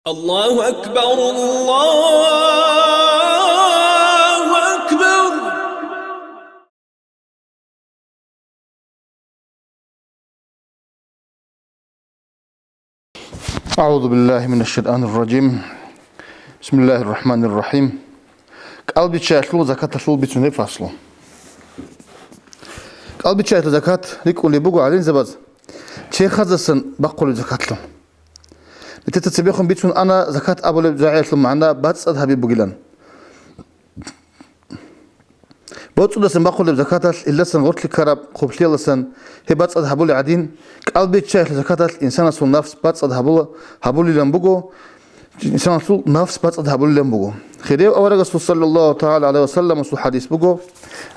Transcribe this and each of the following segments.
الله أكبر الله أكبر. أعوذ بالله من الشيطان الرجيم. بسم الله الرحمن الرحيم. قلبي تشاتلو زكاة شلو بتوني فاصلو. قلبي تشاتلو زكاة ليكون لي بوجو علين زباز. شيء خزسن بقول زكاة لهم. نتتسبيخهم بيتون أنا زكاة أبو لبزعيت لهم معنا بس أذهب بوجلان. بوتو لسن بقول لبزكاة إلا سن غرت الكرب خبشلي لسن هي بس أذهب لي عدين. قلبي تشاتلو زكاة الإنسان سون نفس بس أذهب لي لنبوجو. إنسان سو نفس بس أذهب لي لنبوجو. خديو أول رسول صلى الله تعالى عليه وسلم وسو حديث بوجو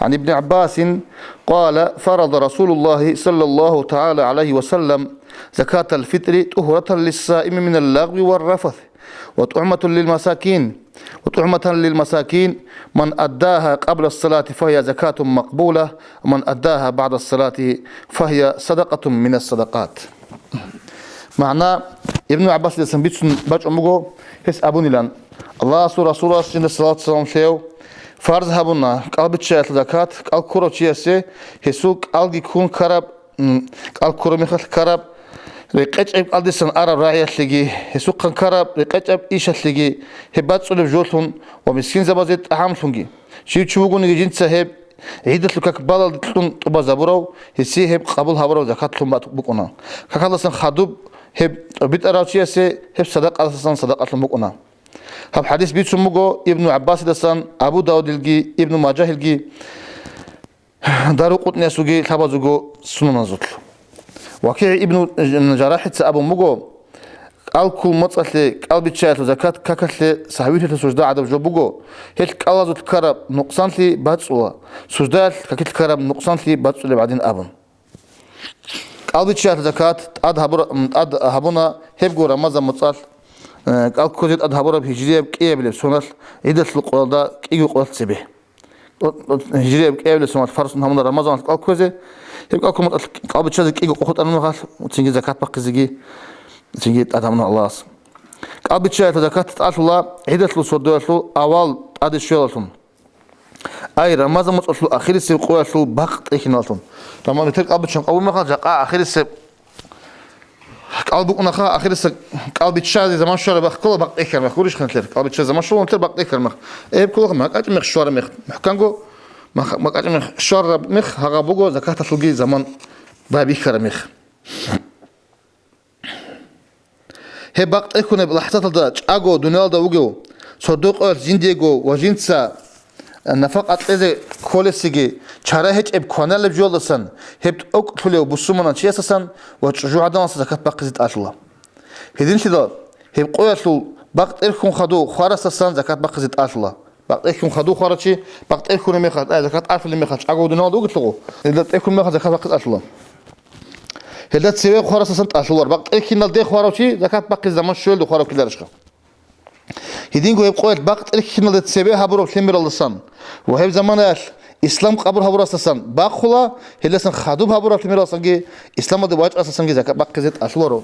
عن ابن عباس قال فرض رسول الله صلى الله تعالى عليه وسلم زكاة الفطر طهرة للصائم من اللغو والرفث وطعمة للمساكين من أداها قبل الصلاة فهي زكاة مقبولة ومن أداها بعد الصلاة فهي صدقة من الصدقات. معنى ابن عباس يسمى باج أمغو هس أبوني لان الله رسول الله صلى الله عليه وسلم شيو فرض هبونا قلب تشات زكاة قال كورو تشيسه هسوق قال يكون كرب قال كورو مخل كرب رقيت قال دسن أرى راعي تلقي هسوق كان كرب رقيت إيش تلقي هبات صلب جولهم ومسكين زبازت أهم تلقي شيء تشوفون يجين سهب عيدت لك بالل تلون طباز برو هسي هب قبول هبرو زكاة لهم بقونا كهذا سن خدوب هب بيت أراوتشيسه هب صدق على سن صدق لهم بقونا. هب حديث بيت سموغو ابن عباس دسان أبو داود الجي ابن ماجه الجي دارو قطني سوغي ثابزوغو سنن زوتل وكيع ابن جراح أبو مغو كل مصلي قلب تشات زكاة كاكل صحويته سجدة عدم جوبوغو هيك الله زوت كرب نقصان لي باتسوا سجدة كاكل كرب نقصان لي باتسوا بعدين أبن قلب تشات زكاة أد هبونا هبغو رمضان مصال قال كوزيت أذهبوا بهجرية بكية بالسونال عدة القرآن كيجو قرآن سبه هجرية بكية بالسونال فرس نحن رمضان قال كوزي يبقى كم قال بتشذ كيجو قخت أنا مخال وتيجي زكاة بقى زكي تيجي أدمنا الله قال بتشذ زكاة تأث الله عدة الصدور أول أدي شيلتهم أي رمضان متصل آخر السب قوة شو بقت إخنالهم لما نترك قال بتشذ أول مخال جاء آخر السب قلبك أنا آخر السق قلبي تشاذ زمان شو ربح كله بق إكر مخ وريش خنتلر قلبي تشاذ زمان شو نتلر بق إكر مخ إيه بكله مخ أجمع شوار مخ محكانجو مخ أجمع شوار مخ هربوجو زكاة تلقي زمان بابي إكر مخ هي بق إكونه بلحظة الدرج أجو دنيا الدوجو صدق أر زنديجو وجنسا نفقة إذا كولسيجي شرائح إبقانا لبجولسن هبت أكتله بسمنا شيءسن وتشجع دانس زكاة بقيت الله هدين شدار هب قويتلو بقت إلكم خدو خارسسن زكاة بقيت الله بقت إلكم خدو خارشي بقت إلكم ميخات زكاة ألف اللي ميخات أقول دنا دوق تلقو هدت إلكم ميخات زكاة بقيت الله هدت سوي خارسسن الله بقت إلكم نلدي خارشي زكاة بقيت زمان شول دو خارو كدرشة هدين جو يبقى بقت إلكم نلدي سوي هبرو كمير اللسان وهب زمان إسلام قبر هبرو أساسا باخلا هلسن خادوب هبرو كمير أساسا إسلام ده واجب أساسا زكاة بقيت أشلورو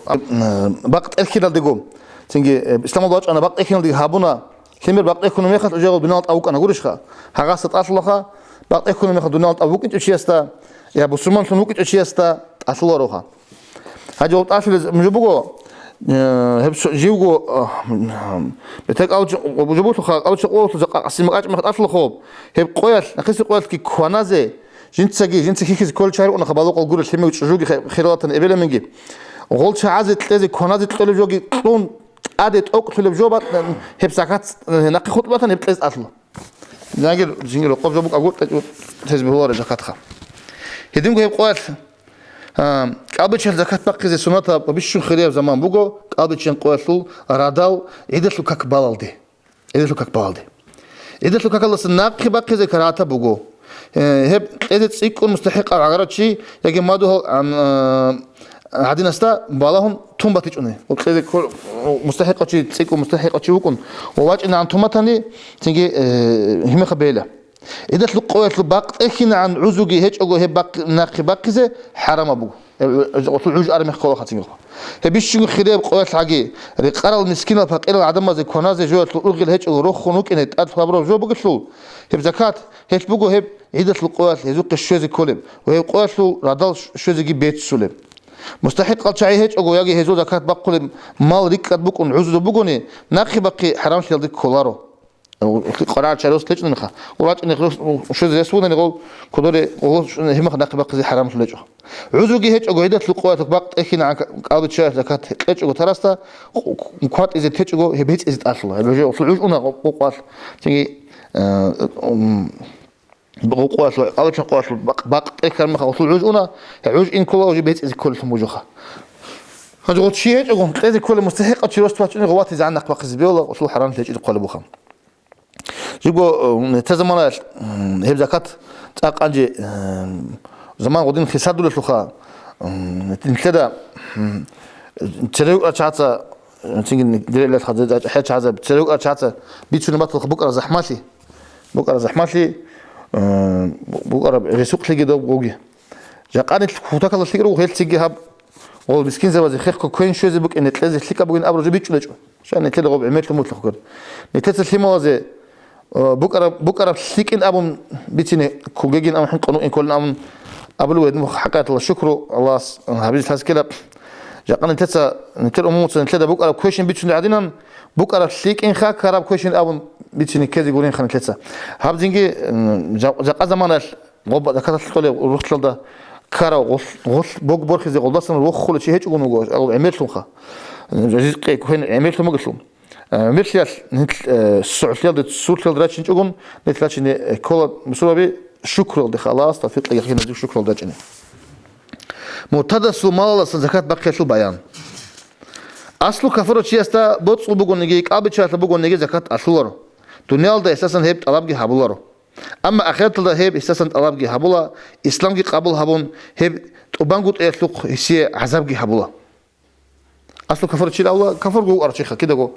بقت إلكم نلديكم تيجي إسلام الواجب أنا بقى إخوان دي هابونا كمير بقى إخوان ميخات أجاو بنات أوك أنا قولشها هغاسة أصلها بقى إخوان ميخات بنات أوك إنت أشياستا يا أبو سلمان فنوك إنت أشياستا أصلا روها هاجو أشيل مجبوعه هب جيوجو بتاعك أو جبوته خا أو شقوه تزق عسيم قاعد مخ أصل خوب هب قويل نقص قويل كي خوانازه جنسي كيس كل شهر وأنا خبالوق الجور الحمي وتشجوجي خيرات إبلا منجي وقول شعازة تلازي خوانازة تلوجي كلون عادت أكتر بجوبات هب ساكت نقي خطبة هب تلاز أصلا ناجر جنجر وقف جوبك أقول تجيب هو رجعتها هديمك هب قوات قابل شهر زكاة بقي زي سنة وبيشون خيرية زمان بوجو قابل شهر قواتلو راداو عدت له كك بالدي عدت له كك الله سناق بقي زي كراتا بوجو هب عدت يكون مستحق على عقارات شيء يجي ما ده عادين استا بالهم توم باتيجوني وكذا كل مستحق شيء تسيكو مستحق شيء وكون وواجهنا عن توماتني تيجي هم خبيله إذا تلقوا يطلب باق إخنا عن عزوجي هيج أجو هي باق ناقي باقزة حرام أبوه غسل عوج أرمي خلا خاتين هبيشين خيرب قوات حاجة رقارة المسكينة فقير العدم زي كنازة جوات الأرجل هيج الروح خنوك إن أدفع برا جو بقشلو هب زكاة هيج بقو هب عدة القوات يزوق الشوز كلهم وهي قوات له رادال شوز يجيب بيت سلم مستحق قال شيء هيج أقول يجي هزو زكاة بقول مال ريك بقون عزو بقوني ناقي بقي حرام شيء يلدك كولارو قرار شروس ليش نخا ورات نخلص شو زي سوون نقول كدوري هم ناقي بقي حرام شو ليجو عزو جي هيج أقول عدة القوات بقت إخينا قاعد شيء زكاة ليش أقول تراستا مقاط إذا تيج أقول هبيت إذا أصله هبيجي وصلوش أنا قوات تيجي بقوات أول شيء قوات بقت إخينا مخا وصلوش أنا عوج إن كله وجي بيت إذا كل موجوخه هذا شيء هيج أقول إذا كل مستحق أشيلوش تواتشني غوات إذا عندك بقي زبيولا وصلوا حرام تيج إذا قلبه خم يقول تزمنا هب زكاة تأقنجي زمان قدين خسادو للخا نتلدا تريق أشعة تيجي دري له خد حاجة عزب تريق أشعة بيتشون بطل بكرة زحمتي بكرة رسوق تيجي ده بوجي جاكانت خوتك الله تيجي وهيل تيجي هب والمسكين زي خير كوين شو زي بك إن تلازم تلقى بقين أبرز بيتشون عشان نتلدا غب عملت موت لخكر نتلتا سليمة زي بكرة سيكين أبو بيتني كوجين أم حن قانون كلنا أم قبل ود حكاية الله شكره الله حبيبي هذا كلا جاكنا نتلا أمور نتلا بكرة كويشين بيتشون عدينا بكرة سيكين خاك خراب كويشين أبو بيتني كذي يقولين خن نتلا هاب زينجي جاك زمان غب ذكرت الطلاب ورحت لده كارا غش بوك برخ زي غلطان روح خلص شيء هيك يقولون جوش أو عملتهم خا جزء كوين عملتهم مقصلهم مرسيال نت السعودية ده السعودية ده راتشين تقول نت راتشين كل مسؤول شكر ده خلاص تفيق لي هنا شكر ده جنة معتاد سومال زكاة بقية شو بيان أصله كفر شيء استا بوت بقول نجيك أبي شيء بقول نجي زكاة أشولره دنيا ده أساسا هيب طلب جي هبولره أما آخرت ده هيب أساسا طلب جي هبولا إسلام جي قبول هبون هيب وبنقول إسلوق هسي عذاب جي هبولا أصله كفر شيء أولا كفر جو أرشيخه كده جو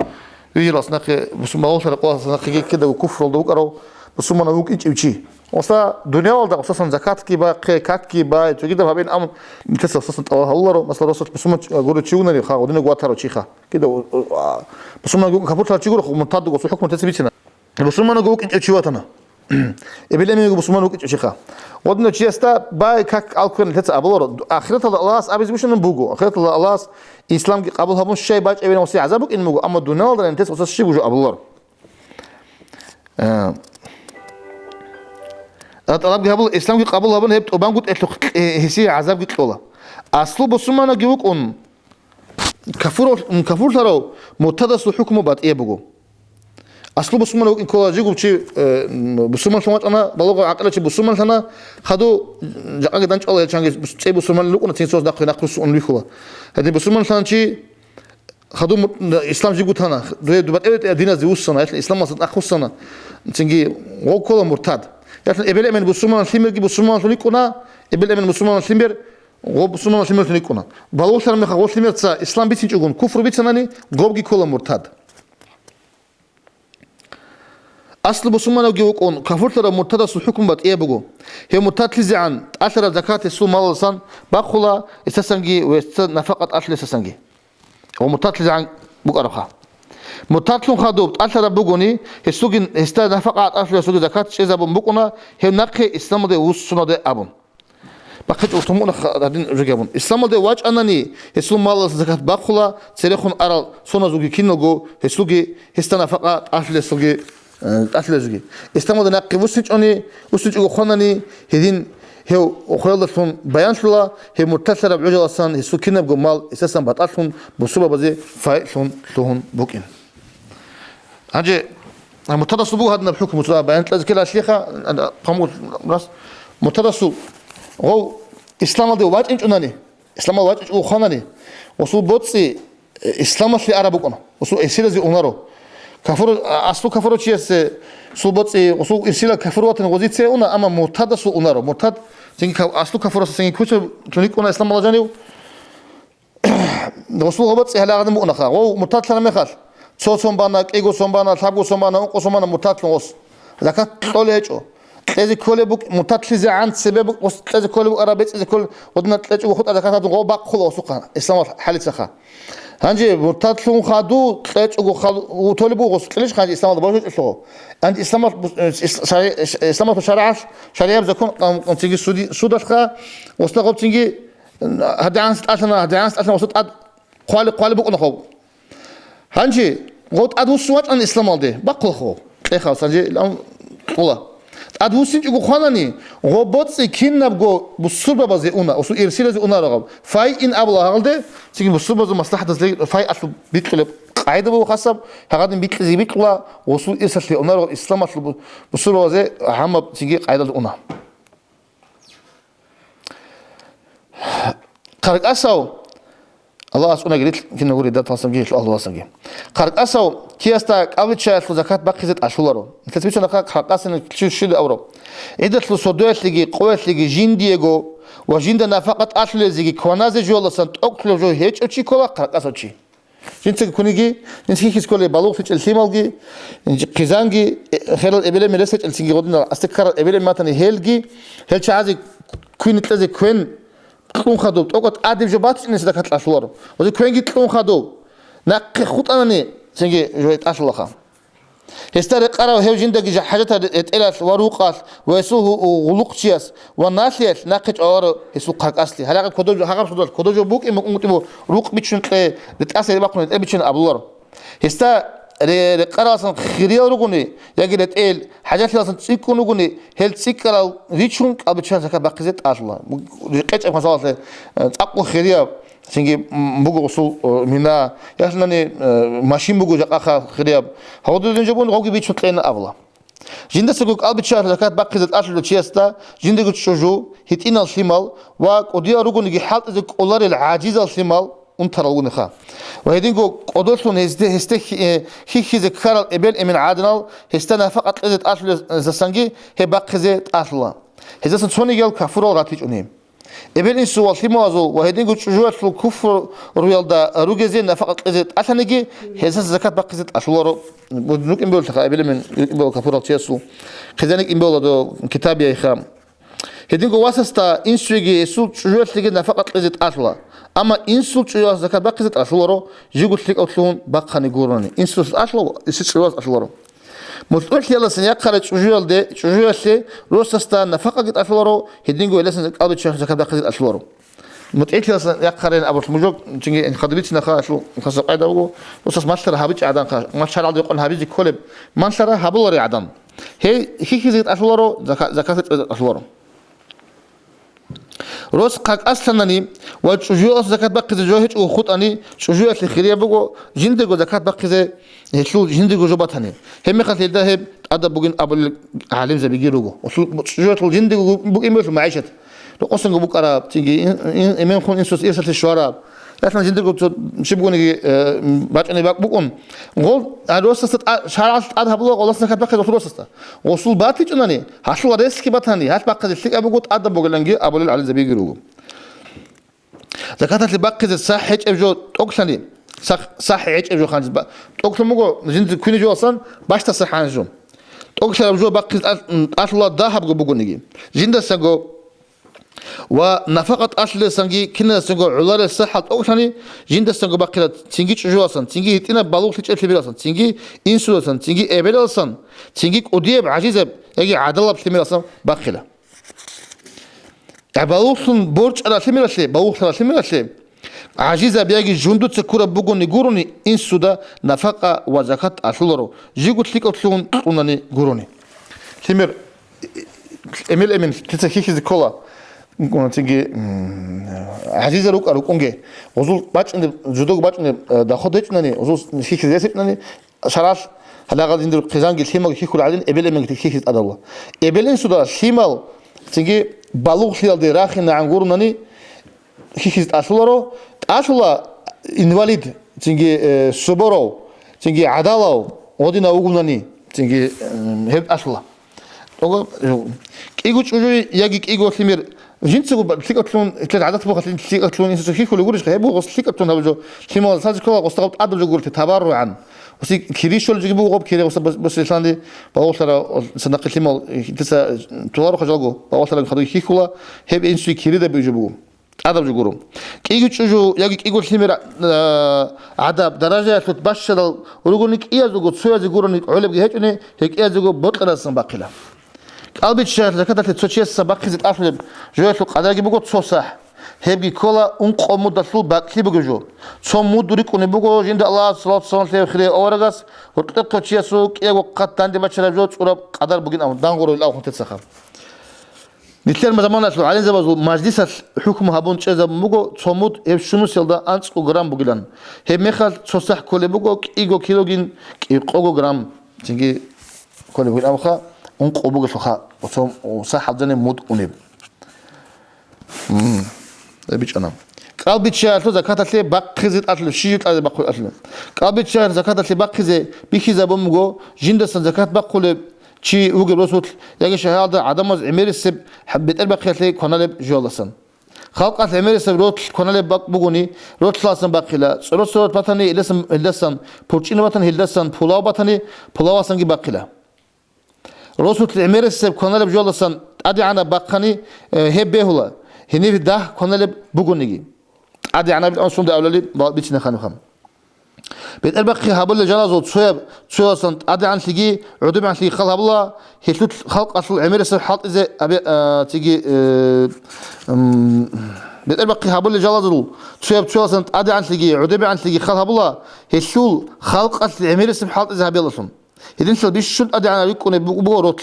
يجي راس ناقي بس ما وصل قواس ناقي كده وكفر ده وقرأوا بس ما نقول إيش إيشي وصا دنيا والده أساسا زكاة كيبا كات كيبا تجده ما بين أم متسا أساسا الله رو مثلا رسول بس ما قولوا تشيونا اللي خا ودنا قواتها رشيخة كده بس ما نقول كفر تشيجور خو منتاد وصو حكم تسبيتنا بس ما نقول إيش شواتنا إبلي مي بس ما نقول إيش شيخة ودنا تشيستا باي كاك ألكون تسا أبلور آخرة الله أبيز مش نبوجو آخرة الله إسلام قبلها مش شيء باج أبينا وسي عذابك إن مجو أما الدنيا ده أنت أساس شيء بوجو أبلور طلب قبل الإسلام قبلها بن هبت وبان قلت هسي عذاب قلت له أصله بس ما نجيبك أن كفور ترى متدس الحكم بعد إيه بجو أصله بس ما نقول إن كل جيجو شيء بس ما شو أنا بلغة عقلة شيء بس ما أنا خدوا جاك دانش الله يشانج بس شيء بس ما نلقون تنسوس داخل ناقص أن ليخوا هذي بس ما أنا شيء خدوا الإسلام جيجو ثنا ده بعد إيه دينا زيوس سنة الإسلام مثلا أخو سنة تنجي وكل مرتاد يعني إبلة من بس ما نسلمر جي بس ما نسلكونا إبلة من بس ما نسلمر وبس ما نسلمر نسلكونا بالوش ترى مخا وسلمر تسا إسلام بيتنجون كفر بيتناني غوب جي كل مرتاد أصل بسمنا وجوك أن كفرت المرتد الحكم بات إيه بقول هي مرتد لزعان أثر زكاة السوم مال الإنسان بأخلا استسنجي ونفقة أصل استسنجي هو مرتد لزعان بقربها مرتد لون خدوب أثر بقولي السوق است نفقة أصل السوق زكاة شيء زبون بقولنا هي نقي إسلام ده وسنا ده أبون بقيت أتمنى هذين رجعون إسلام ده واج أنني السوم مال زكاة بأخلا سريخون أرال سنا زوجي كينوجو السوق است نفقة أصل السوق أصل زوجي استمر ده ناقي وسنج خونني هدين هو أخرى بيان شلا هي متصلة بعجل أصلا السكينة بجمال أساسا بتأصلهم بصوبة بزي فايلهم لهم بوكين هجى متصل بوه هذا الحكم متصل بيان لازم كلا شيخة قاموا راس متصل هو إسلام ده واج إنش أناني إسلام واج إنش خونني وصو بوتسي إسلام في عربكنا وصو إسير زي أمره كفر أصله كفر شيء سلبت وصو إرسال كفروات نوزيت سيونا أما مرتد سو أنارو مرتد تيجي أصله كفر سيني كوش تونيك أنا إسلام الله جانيو وصو هبط سهل عدم أنا خا هو مرتد سلام يخال صوت سنبانا إيجو سنبانا ثابو سنبانا أنقو سنبانا مرتد لوس زكاة طول هيجو تلزي كل بوك متطلزي عن سبب تلزي كل بوك أرابيت تلزي كل ودنا تلزي وخد أذكار هذا غو باق خلوا سوقها إسلام حالة سخا هنجي متطلون خادو تلزي وخل وطلبوا غص ليش خارج إسلام ده بروج إسلام عند إسلام شريعة بزكون تيجي سود خا واستغرب تيجي هذا عن وسط قال بوك نخو هنجي غوت أدوس وات عن إسلام ده باق خو إيه خلاص هنجي الآن والله أدوسين يقول خانني غوبوت كين نبغو بسربة بزي أنا وسو إرسال زي أنا رغب فاي إن أبلا هالده تيجي بسربة زي مصلحة زي فاي أصل بيتكلم قاعدة بو خاصة هقدم بيتكلم زي بيتكلا وسو إرسال زي أنا رغب إسلام أصل بسربة زي هم تيجي قاعدة زي أنا قرق أساو الله أسألنا قلت كنا نقول ده تصمم جيش الله أسألنا قرق أساو كيستا قبل شيء زكاة بقيت أشولارو تثبيت أنا قرق أسألنا شو أورو إذا تلو صدوات لقي قوات لقي جين ديجو وجين ده فقط أشل زي كوناز جولا سنت أكل جو هيج أشي كلا قرق أسأل شيء جنس كونيجي جنس كيس كله بالوف في الثيمالجي قزانجي خير الإبلة مرسج السنجي غدنا أستكر الإبلة مثلا هيلجي هل شيء عايز كوين تلزي كوين تكون خدو تقعد عادي جبات إن زكاة الأشوار وزي كوين جت تكون خدو ناقي خط أناني سنجي جويت أشلا خا هستار قرا وهو جندق حاجتها تقلت وروقات ويسوه غلقتياس والناسياس ناقش أور يسوق حق أصلي هلا كدوج هقام صدور كدوج بوك إما كنتبو روق بيتشن لتأسي بقون بيتشن أبلور هستا قرا أصلا خيريا رقوني يجي تقل حاجات أصلا تسيكون رقوني هل تسيكلا ريتشون قبل شهر زكاة بقيت أصلا قيت مثلا أقوى خيريا سنجي بوجو وصل منا يحلني ماشين بوجو جاكا خريب هودو دنجبون غوجي بيتشون تلينا أبلا جند سكوك قلب شهر زكاة بقيت أصل تشيستا جند قلت شجو هتينا الشمال وقضية رجون يجي حالة إذا أولار العاجزة الشمال انترلون خا وهيدينكو قدرتون هسته هيك ذكر الإبل من عادنال هستنا فقط إذا أصل زسنجي هي بقيت أصلا هذا سنتوني قال كفر الغاتيج أنهم إبل إنسو والثمازو وهيدين قلت شجوع الكفر رويال دا روجزين فقط إذا أثنيجي هذا الزكاة بقيت أشوارو بدنوك إنبول تخا إبل من إنبول كفر التيسو كذلك إنبول دو كتاب يا إخام هيدين قو واسستا إنسو يجي يسول شجوع الثقين فقط إذا أشلا أما إنسو شجوع الزكاة بقيت أشوارو جيقول ثق أطلون بقى نجورني إنسو أشلا يسول شجوع أشوارو متقولش يلا سنياق خارج شجوع ده شجوع شيء روستا نفقة قد أشوارو هيدينجو يلا سنك أول شيء زكاة بقيت أشوارو متقولش يلا سنياق خارج أبو الموجود تيجي إن خدمتي نخا شو خاص قاعدة بقول روستا ماشترى هابيج عدم خا ماشترى عدم يقول هابيج كلب ماشترى هابولري عدم هي زكاة أشوارو زكاة أشوارو روس قاك أصلاً وشجوع زكاة بقيت جوهج وخط أني شجوع الخيرية بقول جندقو زكاة بقيت هشلو جندقو جبتهني هم خاطر ده أدب بقين أبو عالم زي بيجيروجو شجوع الجندقو بقين مش معيشة لو قصنا بقول أراب تيجي إمام خون إنسوس إرسل الشوارع لكن جندقو مش بقولي بعد أنا بقول قول الروس شارع أده بقول والله زكاة بقيت وصول وصول باتليج أناني هشلو ريسك باتهني هش بقيت الشيء أبو أدب بقول لنجي أبو العالم زي بيجيروجو زكاة اللي بقيت الصح هيك أبجو أقصني صح هيك أبجو خانز بق أقصن مقول جند كوني جو أصلا باش تصح عنجو أقصن أبجو بقيت أصلا ذهب بقول نجي جند سجو ونفقة أصل سنجي كنا سنجو علار الصحة أقصني جند سنجو بقيت تيجي جو أصلا تيجي هتينا بالوك تيجي تبي أصلا تيجي إنسو أصلا تيجي إبل أصلا تيجي قديم عجيزة يجي عدالة بتميل أصلا بقيلة بالوصن برج على سميرسي بالوصن على سميرسي عجيزة بيجي جندو تكورا بقول نجورني إن سودا نفقة وزكاة أشلورو جيقول لك أصلون أنني جورني سمير إميل إمين تتحكي ذكلا قلنا تيجي عجيزة روك أروكونجي وزول باتش إن جدوك باتش إن دخلت إنني وزول نشيك زيت إنني شراش هلا قاعد يندر قزانجي الحمل يخيكوا العدين إبل إمين تحكي أدلله إبل إن سودا الحمل تيجي بالوغ خيال دي راخينا عن قرناني خيخيز أشولارو أشولا إنواليد تيجي سبورو تيجي عدالو ودينا وقلناني تيجي هيد أشولا كيغو تشوجو يجي كيغو خمير جنسه بتلقطون ثلاث عادات بوقت تلقطون إنسان كي كل يقولش خيبو غص تلقطون هذا جو كي ما صار كلا غص تقط عدد جو قلت تبرعا وسي كريش ولا جيبو غب كري بس لساندي بقول ترى صدق كلمة تسا توارو خجلو بقول ترى خدوا كي كلا هب إنسان كري ده بيجيبو عدد جو قولهم كي يجوا يجي يقول كلمة عدد درجة تتبشر ورجونك إيه جو تسوي جو قولني علب جهتني هيك إيه جو بطل رسم باقيلا قلبي شهر زكاة تتوشي السباق خزت أفلب جوات القدر جي بقول تصح هبي كلا أنق مدلول باقي بقول ثم مدرك أن بقول جند الله صلاة صلاة الله خير أورجس وكتب توشي سوق إيه وقت تاندي بشر جوت ورب قدر بقين أو دانغورو الأو خنت تسخر نتكلم زمان أسلو على زبازو مجلس الحكم هابون شيء زب بقول ثم مد هب شنو سيلدا أنس وجرام بقولن هب مخال تصح كل بقول إيجو كيلوجين إيجو جرام تيجي كل بقول أمخا أنق أبوك سخاء وصح حضني مود أنيب بيش أنا قلبي تشار زكاة اللي بقيزت أصل شيء اللي بقول أصل قلبي تشار زكاة اللي بقيزة بيخيزة بمجو جندس زكاة بقول شيء وجب رسول يجي شهادة عدم عمير السب حبيت البقية اللي كنا لب جالسا خلق عمير السب روت كنا لب بقوني روت لازم بقيلا روت بطني لسم بورشين بطني لسم بولاو بطني بولاو سنجي بقيلا رسول العمير السب كنا لب جالسا أدي أنا بقني هب بهلا هني في ده كنا لب بقونيجي أدي أنا بأنسون ده أولي بيتنا خانوخم بيت البقي هابل جنازة تسويب سنت أدي عن تيجي عدوم عن تيجي خلها بالله هيتلوت خلق أصل العمير السب حاط إذا أبي تيجي بيت البقي هابل جنازة تسويب سنت أدي عن تيجي عدوم عن تيجي خلها بالله هيتلول خلق أصل العمير السب حاط إذا أبي الله هذين شو بيشون أدي عن يكون بقولت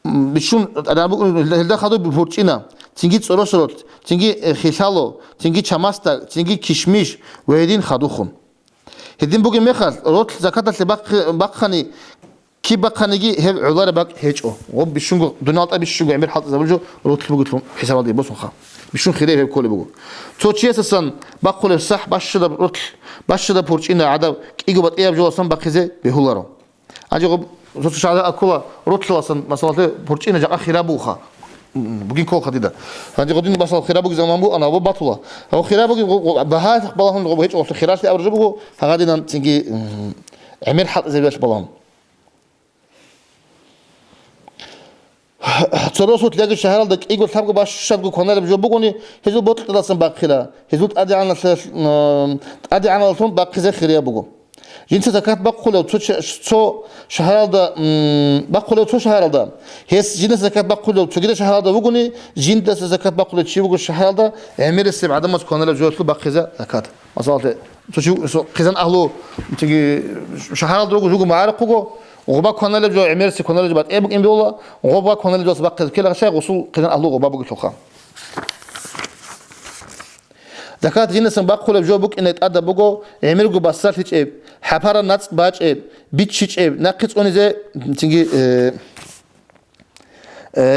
بيشون أنا بقول هذا خدوا بفورتشينا تيجي تصرصرت تيجي خيشالو تيجي شماستا تيجي كشميش وهذين خدوهم هذين بقول مخال روت زكاة اللي بقخني كي بقخنيجي هي عذار بق هيجو وب بيشون دونالد بيشون عمل حط زبرجو روت بقول لهم حساب دي بس خا بيشون خير هي كل بقول توتشي أساسا بقول صح باش ده فورتشينا عدا إيجو بتأيه بجوا أصلا بقيزة بهولارو أجيب زوج شعراء أكلا روتلاسن مثلا برشينا جاء خرابوخا بقين كل خديدا فأنت قدين بس خرابوك زمان بو أنا أبو بطلة أو خرابوك بهات بالهم ربع هيك أو خراسي أو رجبه هذا تيجي عمير حط زي باش بالهم تصرفوا تلاقي الشهر دك يقول ثابك باش شاد كنا اللي بجوبوني هزول بطل راسن باقيلا هزول أدي عنا لطون باقي زي خرابوكو جنس زكاة بقولة تو شهر هذا بقولة تو شهر هذا هس جنس زكاة بقولة تو كده شهر هذا وقولي جنس زكاة بقولة شيء وقول شهر هذا عمير السبع عدم تكون له جوات له بقيزة زكاة مثلا تو شو قيزان أهله تيجي شهر هذا وقول معارك وقول وغبا كون له جو عمير السبع كون له جبات إيه بقين بيولا وغبا كون له جو بقيزة كلا شيء وصول قيزان أهله غبا بقول شوخا زكاة جنس بقولة جوبك إن يتأدى بقول عمير جو بسات هيك إيه حبارة ناتس باج إيه بيتشيش إيه ناقص أني زي تيجي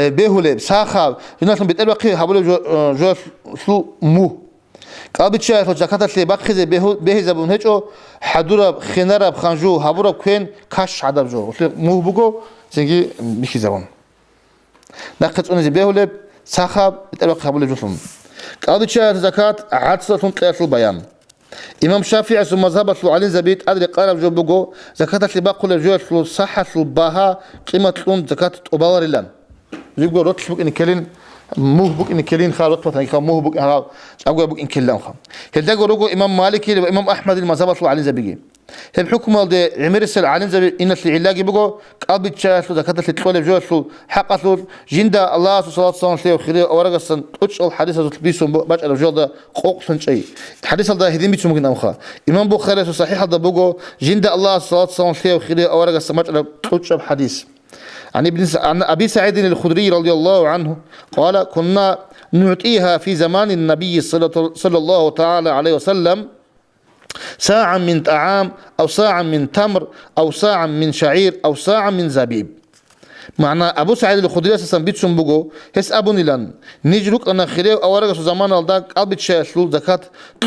بهولة ساخاب جناس بيتأبقي حبله جو سلو مو قابل شيء فزكاة اللي باقي زي به زبون هيجو حدورة خنارة بخانجو حبورة كين كاش عدب جو مو بقول تيجي بيخي زبون ناقص أني زي بهولة ساخاب بيتأبقي حبله جو سلو قابل شيء زكاة عطسة قياس البيان إمام شافعي ثم مذهب علي زبيت أدري قال بجوبجو زكاة اللي بقول الجوع صحة الباها قيمة لون زكاة أبوار لان يبقى رتش بق إن كلين موه بق إن كلين خالط مثلا يخا موه بق هذا أقول بق إن كلام خا هل تقول رجو إمام مالكي وإمام أحمد المذهب علي زبيجي هم حكم هذا عمر السل علي زبي إن العلاج بقول قلب الشاش زكاة اللي تقول الجوع حق جند الله صلى الله عليه وسلم خير أورجا سن أشل حديث بيسون باش الرجال ده قوق سن شيء حديث هذا هدين بيسون ممكن أمخا إمام بخاري صحيح هذا بقول جند الله صلى الله عليه وسلم خير أورجا سن باش أشل حديث عن أبي سعيد الخدري رضي الله عنه قال كنا نعطيها في زمان النبي صلى الله تعالى عليه وسلم ساعة من طعام أو ساعة من تمر أو ساعة من شعير أو ساعة من زبيب معنى أبو سعيد الخدري أساسا بيتشون بقو هس أبو نيلان نجرك أنا خيريو أورغ زمان الداك قلبت شاشلو زكاة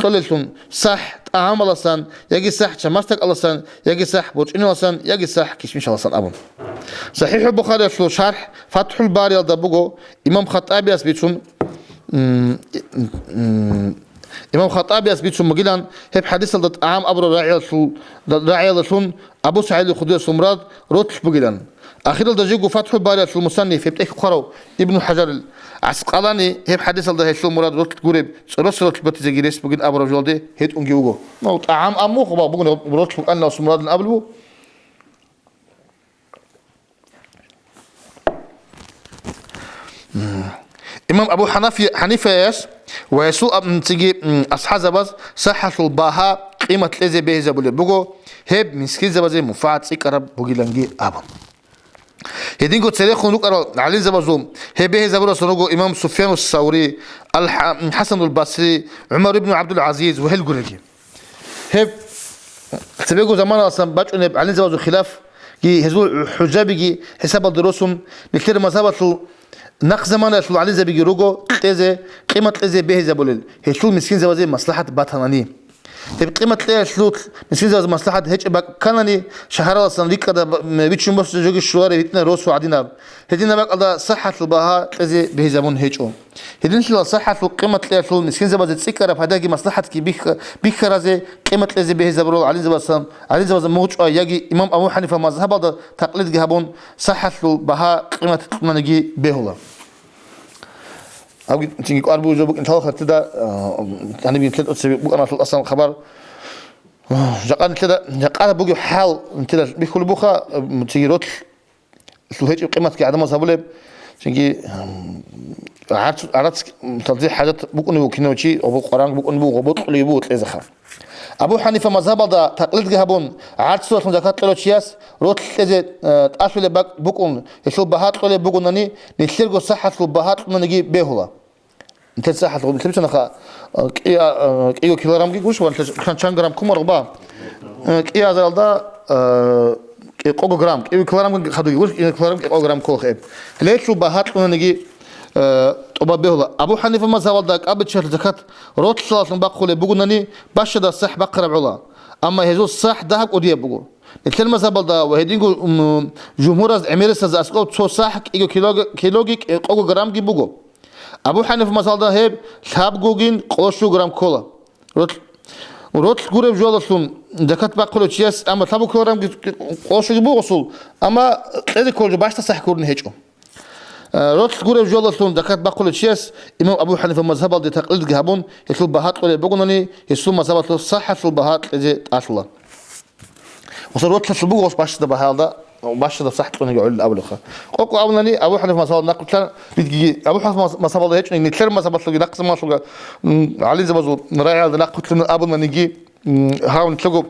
طللتون صح طعام لسان يجي صح شمستك لسان يجي صح بوجين لسان يجي صح كشمش لسان أبو صحيح البخاري شلو شرح فتح الباري الدا بقو إمام خطابي أس بيتشون إمام خطابي أثبت ثم قيلان هب حديث الضد عام أبرو راعي لسون أبو سعيد الخدري سمراد روتش بقيلان أخيرا دجيجو فتح الباري المصنف يبتك قرو ابن حجر العسقلاني هب حديث الضد هشلو مراد روتش قريب روتش بتزجيريس بقين أبرو جولدي هيت أنجيوجو موت عام أمو خبا بقين روتش بقنا سمراد الأبلو إمام أبو حنيفة ياس ويسوع من تيجي أصحاب زباز صحة الباها قيمة لزي به زبولة بقو هب مسكين زبازي مفاد سكرب بقولانجي أبا هدين قلت سريع خنوق علي زبازوم هب به زبولة سنوجو إمام سفيان الثوري الحسن البصري عمر بن عبد العزيز وهل قريجي هب تبيجو زمان أصلا باتش علي زبازو خلاف جي هزول حجابي حساب الدروسهم بكتير مذهبات نق زمان يشلو علي زبيجي روجو تيزه قيمة تيزه به زبولل هيشلو مسكين زوازي مصلحة باتناني تبي قيمة تيزه يشلو مسكين زوازي مصلحة هيج كانني شهر أصلا ريك هذا بيتشون بس جوجي الشوارع هيتنا روس وعدينا هدينا بق هذا صحة البها تيزه به زبون هيجو هدين شلو صحة قيمة تيزه يشلو مسكين زوازي تسكر بهذا جي مصلحة كي بيخ رازي قيمة تيزه به زبولل علي زوازي موج يجي إمام أبو حنيفة مذهب هذا تقليد جهبون صحة البها قيمة تمنجي بهلا أو تيجي قاربو جوبك إن شاء الله خدت ده أنا بينتلت أتسبي بوك أنا أصلا خبر جاءنا كده جاءنا بوجي حال كده بيقول بوخا تيجي روت شو هيك قيمة كي عدم مصابله تيجي عرفت توضيح حاجات بوك إنه كنا وشي أو بوك قران بوك إنه بوك اللي يبوت إذا خاف أبو حنيفة مذهب ده تقليد جهبون عاد سورة من زكاة لوتشياس روت إذا أصل بوك إن يشوف بهات قلي بوك إنني نسيرجو صحة بهات إنني بيهولا انت صحة تقول تلبس انا خا كيلو كيلوغرام كي قوش ولا كان غرام كم رغبا كي هذا ده كيلو غرام كيلو كيلوغرام خدو يقول كيلوغرام كيلو غرام كل خيب ليش شو بهات كنا نجي طبعا بيهلا ابو حنيفه ما زال ده قبل شهر زكاه روت صلاه بقول بقولني باش ده صح بقرب علا اما هيزو صح ده ودي بقول الكلمه زبل ده وهدينجو جمهور اميرس اسكو صح كيلو غرام كي بقول أبو حنيفة مثلا هيب ثاب جوجين قوشو جرام كولا روت قريب جوالسون دكت بقولو تشيس أما ثابو كلام قوشو جبو وصول أما هذا كل جباش تصح كورن هيجو روت قريب جوالسون دكت بقولو تشيس إمام أبو حنيفة مذهب ده تقليد جهبون يسلو بهات قلي بقولني يسلو مذهب صح يسلو بهات إذا أصلا وصل روت تسلبو وص باش ده بهذا وباش ده صح تكون يقول الأول خا قوقو أولاني أبو حنيفة مثلا نقل كان بيجي أبو حنيفة مثلا هيك إن كلام مثلا سلوك نقص ما سلوك علي زبزو نراعي هذا نقل كان أبو ما نيجي هاون تلقو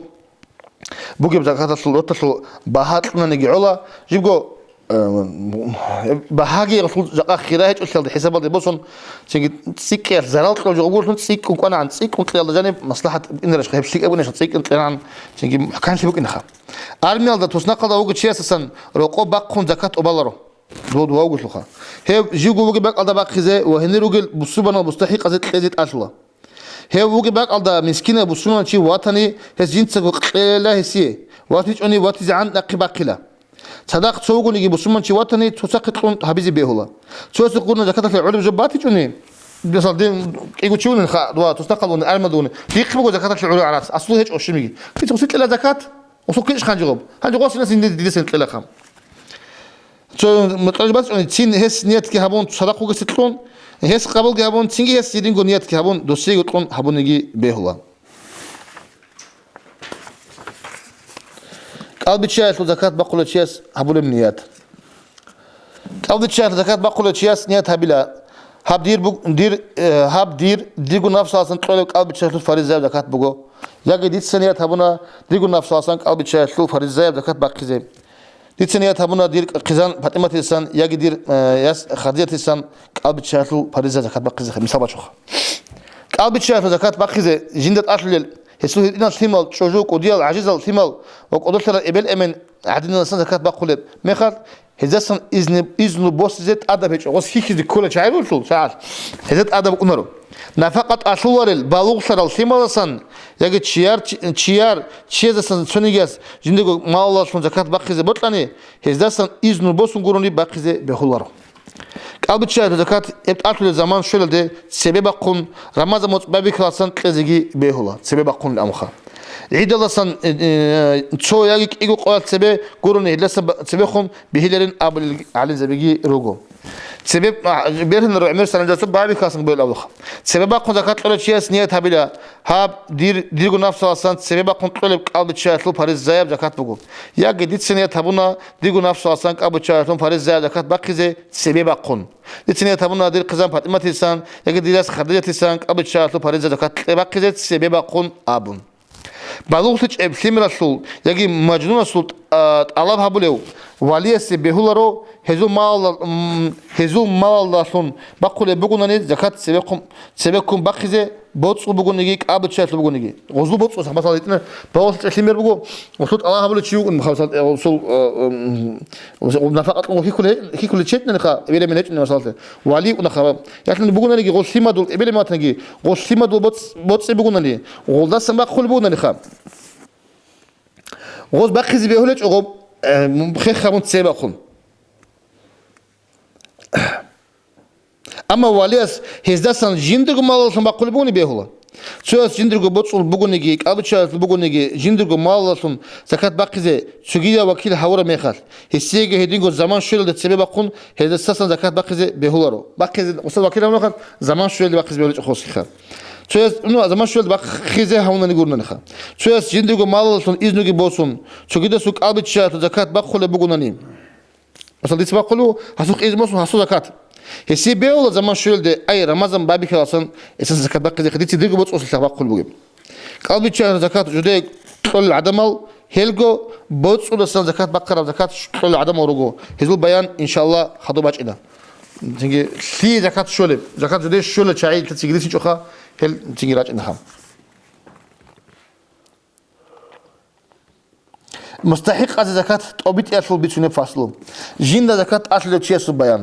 بوجي بزكاة الروت تسلو بهات لنا نيجي علا جيبو بهاجي رسول زكاة خيرات أصل حساب ده بوسون تيجي سيك زرالت لو جوجول نسيك وأنا عن سيك وأنت يلا جانب مصلحة إن رش خيب سيك أبونا شتسيك أنت عن تيجي كان شبك إنها أرمي على توسناق ده وجد شيء أساسا رقاب بقون زكاة أبلره دود وجد لخا هي جيجو وجد بق على بق خزاء وهني رجل بسوبنا مستحق أزت أصلا هي وجد بق على مسكينة بسوبنا شيء وطني هزين تسوق لا هسيه واتيج أني واتيج عن نقي بقيله صدق تسوقون يجي بسومن شيء وطني تسقطون حبيزي بيهولا شو تقولون زكاة في العلم جباتي شوني بيصل دين يقول شوني خا دوا تستقلون أرمدون في قبوا زكاة في العلم على أصله هيك أو شميجي في توصيت إلى زكاة وسوكيش خانجوب هنجوب سنة سنة دي سنة إلى خام شو مترجمات أن تين هس نيت كهبون صدقوا قصتلون هس قبل كهبون تيجي هس يدين نيت كهبون دوسي يقولون هبون يجي بيهولا قلب تشاس وزكاة بقول تشاس هبول النيات قلب تشاس زكاة بقول تشاس نيات هبلا هب دير ديرو نفس أصلا تقول قلب تشاس فريزة زكاة بقول يا جديد سنيات هبونا ديرو نفس أصلا قلب تشاس فريزة زكاة بقيزة ديد سنيات هبونا دير قزان فاطمة الإنسان يا جدير ياس خديجة الإنسان قلب تشاس فريزة زكاة بقيزة مثال بشوخ قلب تشاس زكاة بقيزة جندة أصل هسه هنا ثمال شجوك وديال عجيز الثمال وقدرت على إبل أمن عدنا الإنسان زكاة بقولب مخر هذا إذن بوس زت أدب هيك غص هيك دي كل شيء عارف شو شعر هذا أدب أمره نفقط أشوار البالغ سر الثمال سن يجد شيار سن سنيجس جندو ما الله سن زكاة بقيزة بطلني هذا سن إذن بوس نقولني بقيزة بخلاره Qalbıçı zakat hep atlı zaman şöyle de sebep akun Ramazan mutbabi kılsan qezigi behula sebep akun amxa. İd Allah'san çoğuyag igu qoyat sebe guruni hillasa sebekun bihilerin abul alin zabigi rugo. Sebep berhin Ömer sanacası babi kılsan böyle Allah. Sebep akun zakat qala çiyas niyet habila hab dirgu nafs alsan sebep akun qala qalbıçı atlı pariz zayab zakat bugu. Ya gedit sene tabuna dirgu nafs alsan qalbıçı atlı pariz zayab zakat bakize sebep akun. Ditine tabuna dir kızan Fatıma tisan ya gedilas Khadija tisan qalbıçı atlı pariz zakat bakize sebep akun abun. Baluğtiç ebsim rasul yagi majnun rasul Allah habuleu valiyesi behularo hezu mal Allah'ın bakule bugunani zakat sebekum bakize bots bugunigi abı çatlı bugunigi gozlu bots olsa masal etine baluğtiç ebsim bugu osut Allah habule çiyukun masal usul nafakat hikule çetne ka ebele menet masal vali unakha yani bugunani goslimadul ebele matnagi goslimadul bots bugunani goldasan bakul bugunani kha غوز بقيز بيهولج أو بخير خمون تسيبكم أما والياس هزداسان جندرغو مالاسون بقول بوني بيهولا شوز جندرغو بوتسول بوغونيجي أبتشاز بوغونيجي جندرغو مالاسون زكاة بقيزة سجيا وكيل هورا ميخال هسيجي هدينغو زمان شويل ده تسيبكم هزداسان زكاة بقيزة بيهولارو بقيزة وصل وكيل هورا زمان شويل بقيز بيهولج أخوسي خال Çöz, no zaman şöyle bak xize havunani gurunani kha. Çöz jindigo malolsun iznugi bolsun. Çogida suk albitşat zakat bak khole bugunani. Asal dis bakulu hasuk izmosun hasu zakat. Hesi beola zaman şöyle de ay Ramazan babi khalasın esas zakat bak xize khiditi digo bots osul bak bugün. Albitşat zakat jude kol adamal helgo bots olasan zakat bakkara zakat kol adam orugo. Hizul bayan inşallah hadu başina. Çünkü fi zakat şöyle zakat jude şöyle çay tsigirisi çoxa هل تيجي راج إنها مستحق از زكاة أبيت أصل بيتونه فصلو جين زكاة أصل تشيء سبيان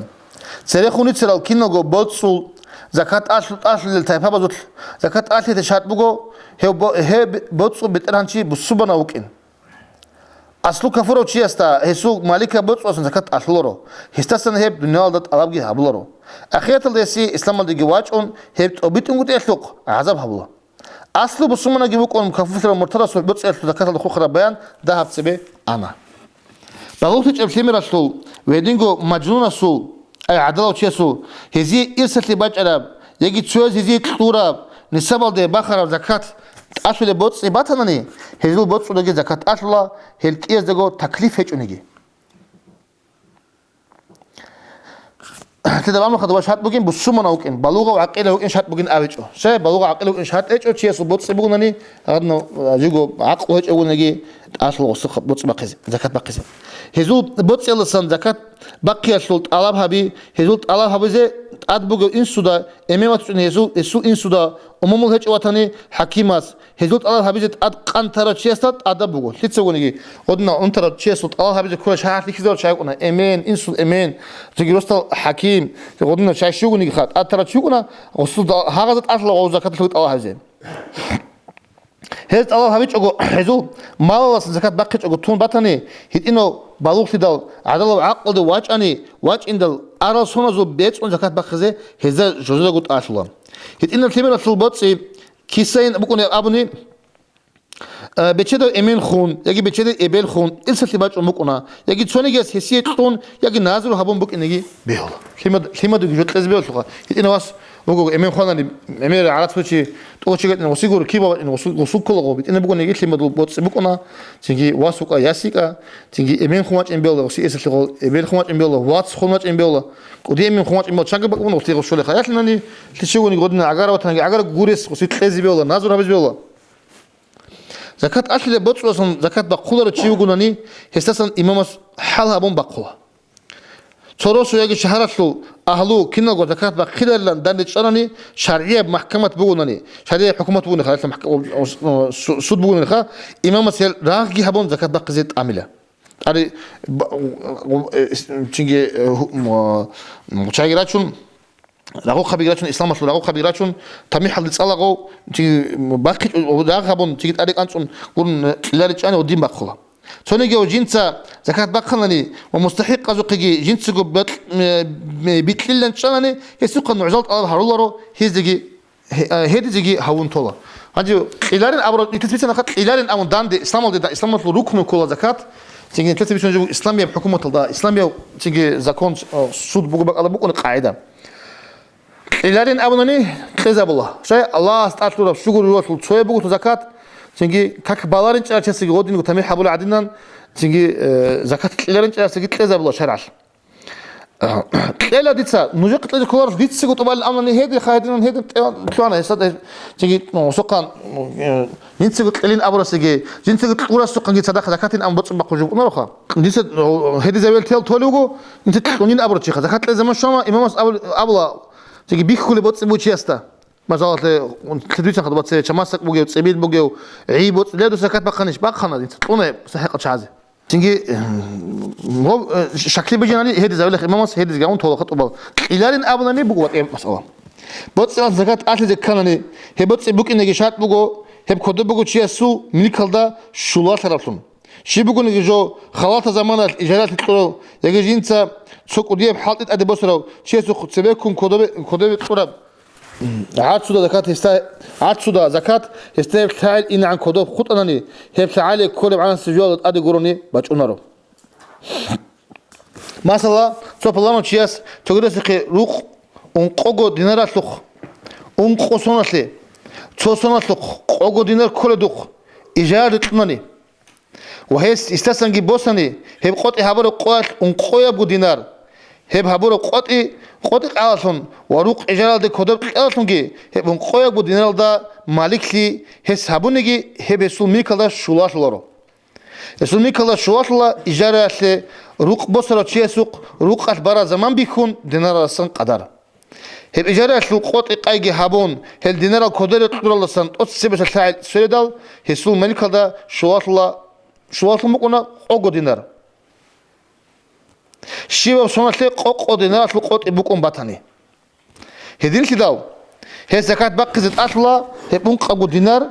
سرخوني تسرال كينو جو بوتسول زكاة أصل للتايبها بزوت زكاة أصل تشات بقو هي بوتسول بترانشي بسبنا وكين أصله كفرو تشيء استا هسو مالك بوتسول أصلا زكاة أصلورو هستاسن هي دنيا ولد ألابجي هبلورو أخيرا الدسي إسلام الدجي واجون هي أبيتون قد يسلق عذاب هبلا أصله بسمنا جيبوك أن مكفوف المرتضى سو بوتس أصل زكاة الخوخرة بيان ذهب سبي أنا بقولتش أبشمي رسول ويدينجو مجنون رسول أي عدالة وشيء سو هذه إرسل لباج عرب يجي تشوز هذه توراب نسبة ده بخرة زكاة أصل بوتس إباتناني هذه بوتس ودجي زكاة أصلا هل كيس دجو تكليف هيج أنيجي تدبام لو خدوا شهاد بوجين بسمنا وكين بلوغة وعقيلة وكين شهاد بوجين أبيجو شيء بلوغة وعقيلة وكين شهاد إيش أو شيء صبوت سبوغناني هذا جوجو عقل وإيش أقول نجي أصل وسخ بوت بقيزة زكاة بقيزة هزول بوت يلسان زكاة بقي أصلت الله هبي هزول الله هبي زي أدبوجو إن سودا إمامات هزول إن سودا أممو هج وطني حكيماس هزول الله هبي زي أد قنترة شيء استاد أدبوجو لتسوي نجي قدنا أنترة شيء استاد الله هبي زي كل شهر لكذا شيء قلنا إيمان إن سود إيمان تجي رستل حكيم قدنا شيء شو نجي خات أترى شو قلنا وصود هذا أصل أو زكاة الله هبي زي هذا الله هبيج أقول هزول ما الله زكاة بقيت أقول تون بطني هيد إنه بالوق في دال عدل وعقل ده واج إن دال أرى سونا زو بيت أون زكاة بقيزة هذا جزء قط أصلا هيد إنه الثمن أصل بطسي كيسين بكون أبني بتشدد إمين خون يجي بتشدد إبل خون إلسة لباج أمكونا يجي تسوني جالس هسية تون يجي نازل وهبون بك إنجي بيهول ثمن ده جزء لازم بيهول هيد إنه واس بقول إمين خوانا إمين على سوتشي توشي قلنا وسيقول كيبا إنه وسوق كل غوبيت إنه بقول نجيت لما دول بوتس بقولنا تيجي واسوكا ياسيكا تيجي إمين خوات إمبيلا وسي إسر شغل إمين خوات إمبيلا واتس خوات إمبيلا ودي إمين خوات إمبيلا شنو بقولنا وتيجي شغل خيال لنا تشوفني قلنا عجارة وتنجي عجارة جوريس وسي تلازي بيولا نازل هبز بيولا زكاة أصل بوتس وصل زكاة بقولة تشيو قلناني هستاسن إمامس حالها بون بقولة صوروسو يجي شهراتلو أهلو كنا قد زكاة بخير لان دان شراني شرعية محكمة بقولناني شرعية حكومة بقولنا خلاص سود بقولنا خا إمام سيل راجي هبون زكاة بقزيت عاملة على تيجي مشاهيراتون راغو خبيراتون إسلام أصل راغو خبيراتون تمي حل تسألغو تيجي باقي راغ هبون تيجي تاريخ أنتون قولن لا رجعنا ودين بقولة تونيجي وجنسا زكاة بقناني ومستحق أزوقي جنسكو بيتلين شاني يسوق النعزلت الله هرولارو هيدي هون تولا هاجو إلارين أبرو يتثبتنا خط إلارين أمون داندي إسلام ركن كل زكاة تيجي تثبت جو إسلامية بحكومة الله إسلامية تيجي زكون سود بقى الله بقول قاعدة إلارين أبوناني تزاب الله شيء الله استعطوا شغل الوقت شوية بقول زكاة تيجي كك بالارين تشارسي غودين وتمي حبول عدنان تيجي زكاة إلارين تشارسي تزاب الله شرع إلا ديتسا نجيك تلاقي كلارش ديتسا قطبا الأمر هيدي خايدين هيدي توانا هسه تيجي سوقان نيتسا قطلين أبرسيجي جنسا قطورا سوقان جيت صدق زكاتين أم بتصب بقوجب نروخا ديتسا هيدي زاوية تل تولوجو أنت تقولين أبرتشيخ زكاة لازم شوما إمام أبلا تيجي بيخولي بتصب بوشيستا ما زالت تدريس خد بتصير شماسك بوجيو تسبيل بوجيو عيب لا دو زكاة بقنيش بقنا ديتسا تقوم سحقة شعزة تيجي هو شكلي بيجي هيدي زاوية إمام هيدي جاون طول خطوة إلارين أبلاني بقوة إيه مسألة بس زكاة أهل زكاني هي بس بوك إنك شات بقو هي بكده بقو شيء سو ملك هذا شلات ترى شيء بقو إنك جو خلاص زمان الإجارات تقول يجي جنسا سوق وديه بحالة أدي بصرة شيء سوق سبيكم كده بتقول عاد سودا زكاة هستا عاد سودا زكاة هستا بتاعل إن عن كده خط أناني هي بتاعل كل عن سجال أدي قروني بتشونارو مثلا سوف الله نشياس تقدر سقي روق أنقوغو دينارات لخ أنقو سناسلي تو سناس لخ قوغو دينار كل دوخ إجارة تناني وهي استسنجي بوساني هي بقطع هبر قوات أنقويا بو دينار هي بهبر قطع قالسون وروق إجارة ده كده قالسونجي هي بأنقويا بو دينار ده مالك لي هي سابونجي هي بسول ميكلا شولاش لارو بسول ميكلا شولاش لا إجارة له روق بصرة شيء سوق روق أتبارا زمان بيكون دينار سن قدر هب إجارة سوقات إقايجي هابون هل دينار كودر تقدر الله سن أتسبب سعيد سيدال هسول ملك هذا شوات مكونا أوجو دينار شيء سوناتي أوجو دينار سوقات إبوكم باتاني هدين كداو هي زكاة بقزت أصلا هب أنق دينار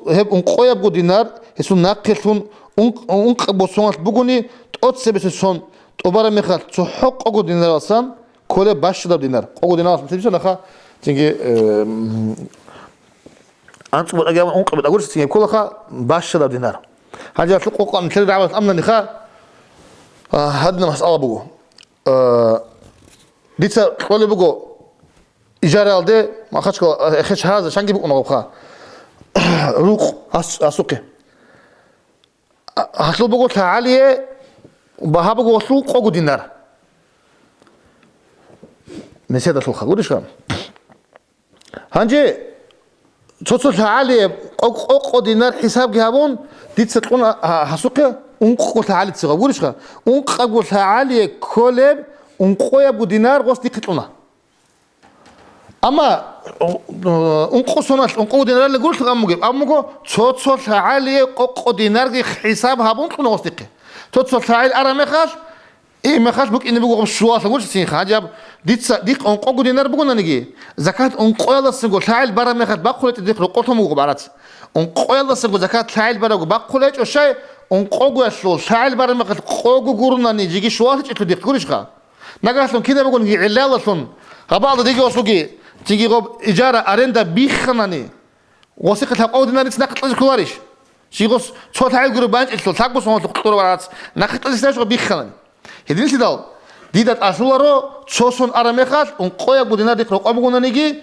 هب أنقويا بو دينار هسول ناقصون أنق بوسونات بوغني أتسبب سون تبارا مخال تحق أوجو دينار أصلا كله باش دار دينار أوجو دينار أصلا تبي نخا تيجي أنت بقول أجا أنق بتقول تيجي كله خا باش دار دينار هذا تلقوا قام تلقى دعوة أمنا نخا هذا مسألة بقول ديتا كله بقول إجارة ده ما خش هذا شانجي بقول نقول روق أسوقه هسلو بقول تعالي وبها بقول سوق أوجو دينار نسيت أسلو خلودي شام هنجي تصل تعالي أوجو دينار حساب جهابون دي تسقون هسوقه أنقو تعالي تسقى قولي شام أنقو تعالي كلب أنقو يبغو دينار غصدي قتلنا أما أنقو سناس أنقو دينار اللي قلت أمجو تصل تعالي أوجو دينار حساب هابون كنا غصدي تصل تعالي أرامي خاص إيه ما خاص بك إني بقول شواط لقول شيء خاجب ديك أنقو دينار بقولنا نجي زكاة أنقو يلا سنقول تعال برا ما خد بقولة ديك رقوتهم وقبارات أنقو يلا سنقول زكاة تعال برا وبقولة وشيء أنقو يسلول تعال برا ما خد قوقو قرنا نيجي شواط تجي ديك قولش خا نقول كده بقول نجي علالة صن هبعض ديجي وسوقي تيجي غب إجارة أرندا بيخناني وثيقة هبقو دينار نتناقض لازم كوارش شيء شو تعال قربانج إسلول تاقبو صنع تقطر برات ناقض لازم بيخناني هدين سيدال ديدات أسولارو تشوسون أراميخات ونقويا بدينار ديك رقم قلنا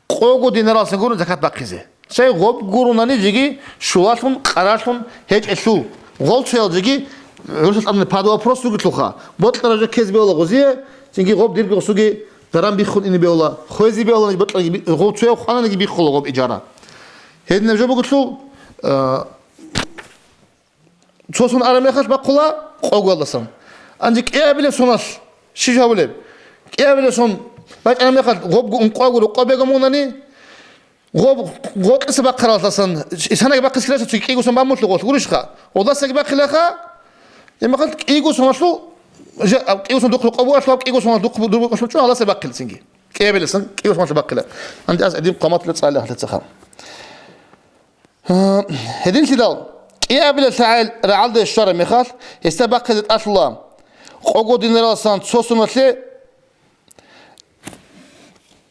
قوغو دينار سنقول زكاة باقيزة شيء غب قرونا نيجي شواتون قراشون هيج أسول غول شيء جيجي رسالة أمن بادوا بروس سوق تلوخا بطل رجع كيس بيولا غزية تيجي غب دير بيوسوجي درام بيخون إني بيولا خويزي بيولا بطل غول شيء وخانا نيجي بيخول غب إجارة هيدنا جابوا قلتلو تشوسون أراميخات بقولا قوغو الله سام عندك إيه بلي سوناس شيء هقوله إيه بلي سون بعد أنا مخاط غوب أنقاعو رقابة جموناني غوب إسباق خلاص أصلا إسحنا يبقى كسكلاس تيجي يجوا سنبام مثل غوث قولش خا والله سيبقى خلاها يا مخاط يجوا سوناسلو جا يجوا سندوق رقابة أصلا يجوا سندوق دوق أصلا شو الله سيبقى كل سنجي إيه بلي سن يجوا سوناس سيبقى كلا عندي أس قديم قامات لتصالح لتصخام هدين سيدال قيابل تعال رعالد الشرع مخال يستبقى أصلا قوقو دينار سان تصوصون وثلي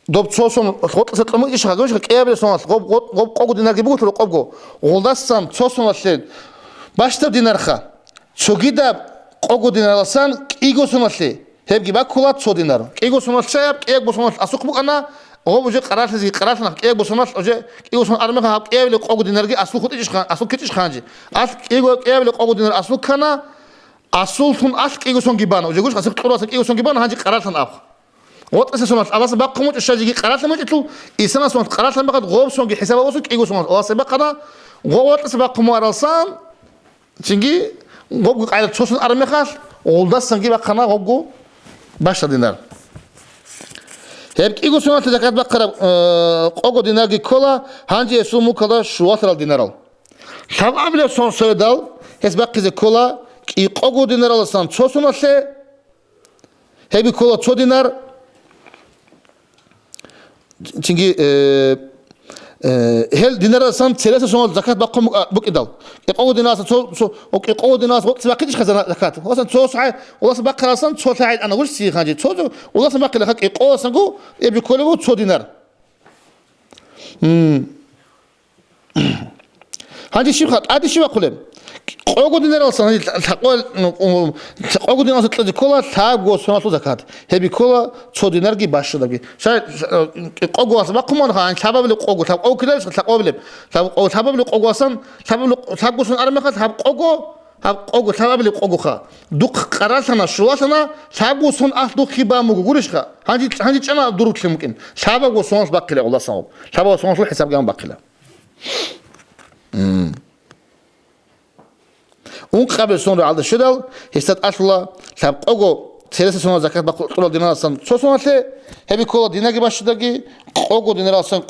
دوب تصوصون خط ستلمو إيش خاقوش قيابل سان قوقو دينار جيبوه تلو قوقو غلدس سان تصوصون وثلي باشتب دينار خا شوكيدا قوقو دينار سان إيجو سان وثلي هبجي باكولات صو دينار إيجو سان وثلي إيج بوسان أسوق بقنا هو وجه قرار زي قرار نخ إيه بسمات وجه إيه بسمات أرمي خاب إيه بلي قوق دينار جي أسوق كتيش خان أسوق كتيش خانجي إيه بلي قوق دينار أسوق خنا أسوق ثون أسوق إيه بسون جبانه وجه قش أسوق تقول أسوق إيه بسون جبانه هنجي قرار ثن أخ وات أساسمات أباس باقمت الشجع قرار ثم جتلو إنسان سمات قرار ثم بقت غوب سون جي حساب وسوق إيه بسمات أو سباق أنا غوات أسباق قموا راسان تيجي غوب قاعد توصل أرمي خاص ولدا سنجي بقنا غوب باش دينار هيك إيجو سنة زكاة بقرة قوقو دينار جي كولا هانجي يسومو كلا شواتر الدينارال طبعا بلا سون سودال هس باقي زي كولا كي قوقو دينارال سان تسو سنة سي هيبي كولا تسو دينار تنجي هل دينار سان ثلاثة سنة زكاة بقوم بق إدال يقوقو دينار سو يقوقو دينار وقت باقيش خزانة زكاة وصل تسو صحيح وصل بقرة سان تسو ساعد أنا وش سي خانجي تسو وصل باقي لك يقوقو سانجو يبي كله تسو دينار هذه شيء خاط هذه شيء بقولهم قوقو دينار سان تقول قوقو دينار تطلع كولا ثابو سنة زكاة هبي كولا تسو دينار جي باش دقي شايف قوقو أصلا بقوم أنا شباب اللي قوقو ثاب قوقو كده ثاب بلي ثاب بلي قوقو أصلا ثاب سن أرمي خا ثاب قوقو ثاب بلي قوقو خا دوق قرارنا شو أصلا ثاب سن دوق خيبا مقولش خا هنجي أنا دروك ممكن ثاب سن باقي له الله صعب ثاب سن حساب جام باقي له اون قبل سون على الشدل هستات أصلا ثاب قوقو ثلاثة سنة زكاة بقول دينار سان شو سنة هبي كولا دينار جي باش دقي قوقو دينار سان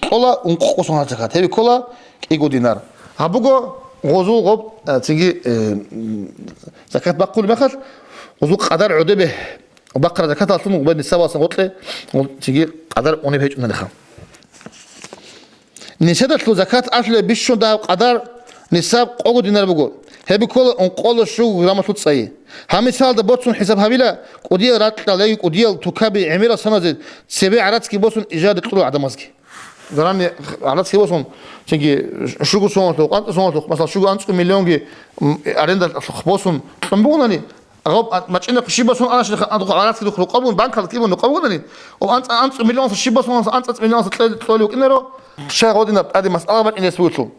كولا اون قوقو سنة زكاة هبي كولا إيجو دينار هبوجو غزو غب تيجي زكاة بقول مخل غزو قدر عدبه وبقرة زكاة أصلا وبين السبعة سنة قلت تيجي قدر أوني بهج من الخام نشدت له زكاة أصلا بيشون ده قدر نساب قوقو دينار بقول هبي كولا انقول شو رامتو تصي همثال ده بوتسون حساب هبيلا قدي رات علي قدي تكابي عميرة سنة سبع عراتك بوتسون إيجاد طلوع عدمازك دراني عراتك بوتسون تيجي شو صوت مثلا شو أنت مليون جي أرند بوتسون تنبونني أغاب ما تشينا في بوتسون أنا شو أدخل عراتك دخل قبون بنك هذا كيبون قبونني وأنت مليون في بوتسون أنت مليون تطلع وكنرو شيء غادينا هذه مسألة بس إني سويتلو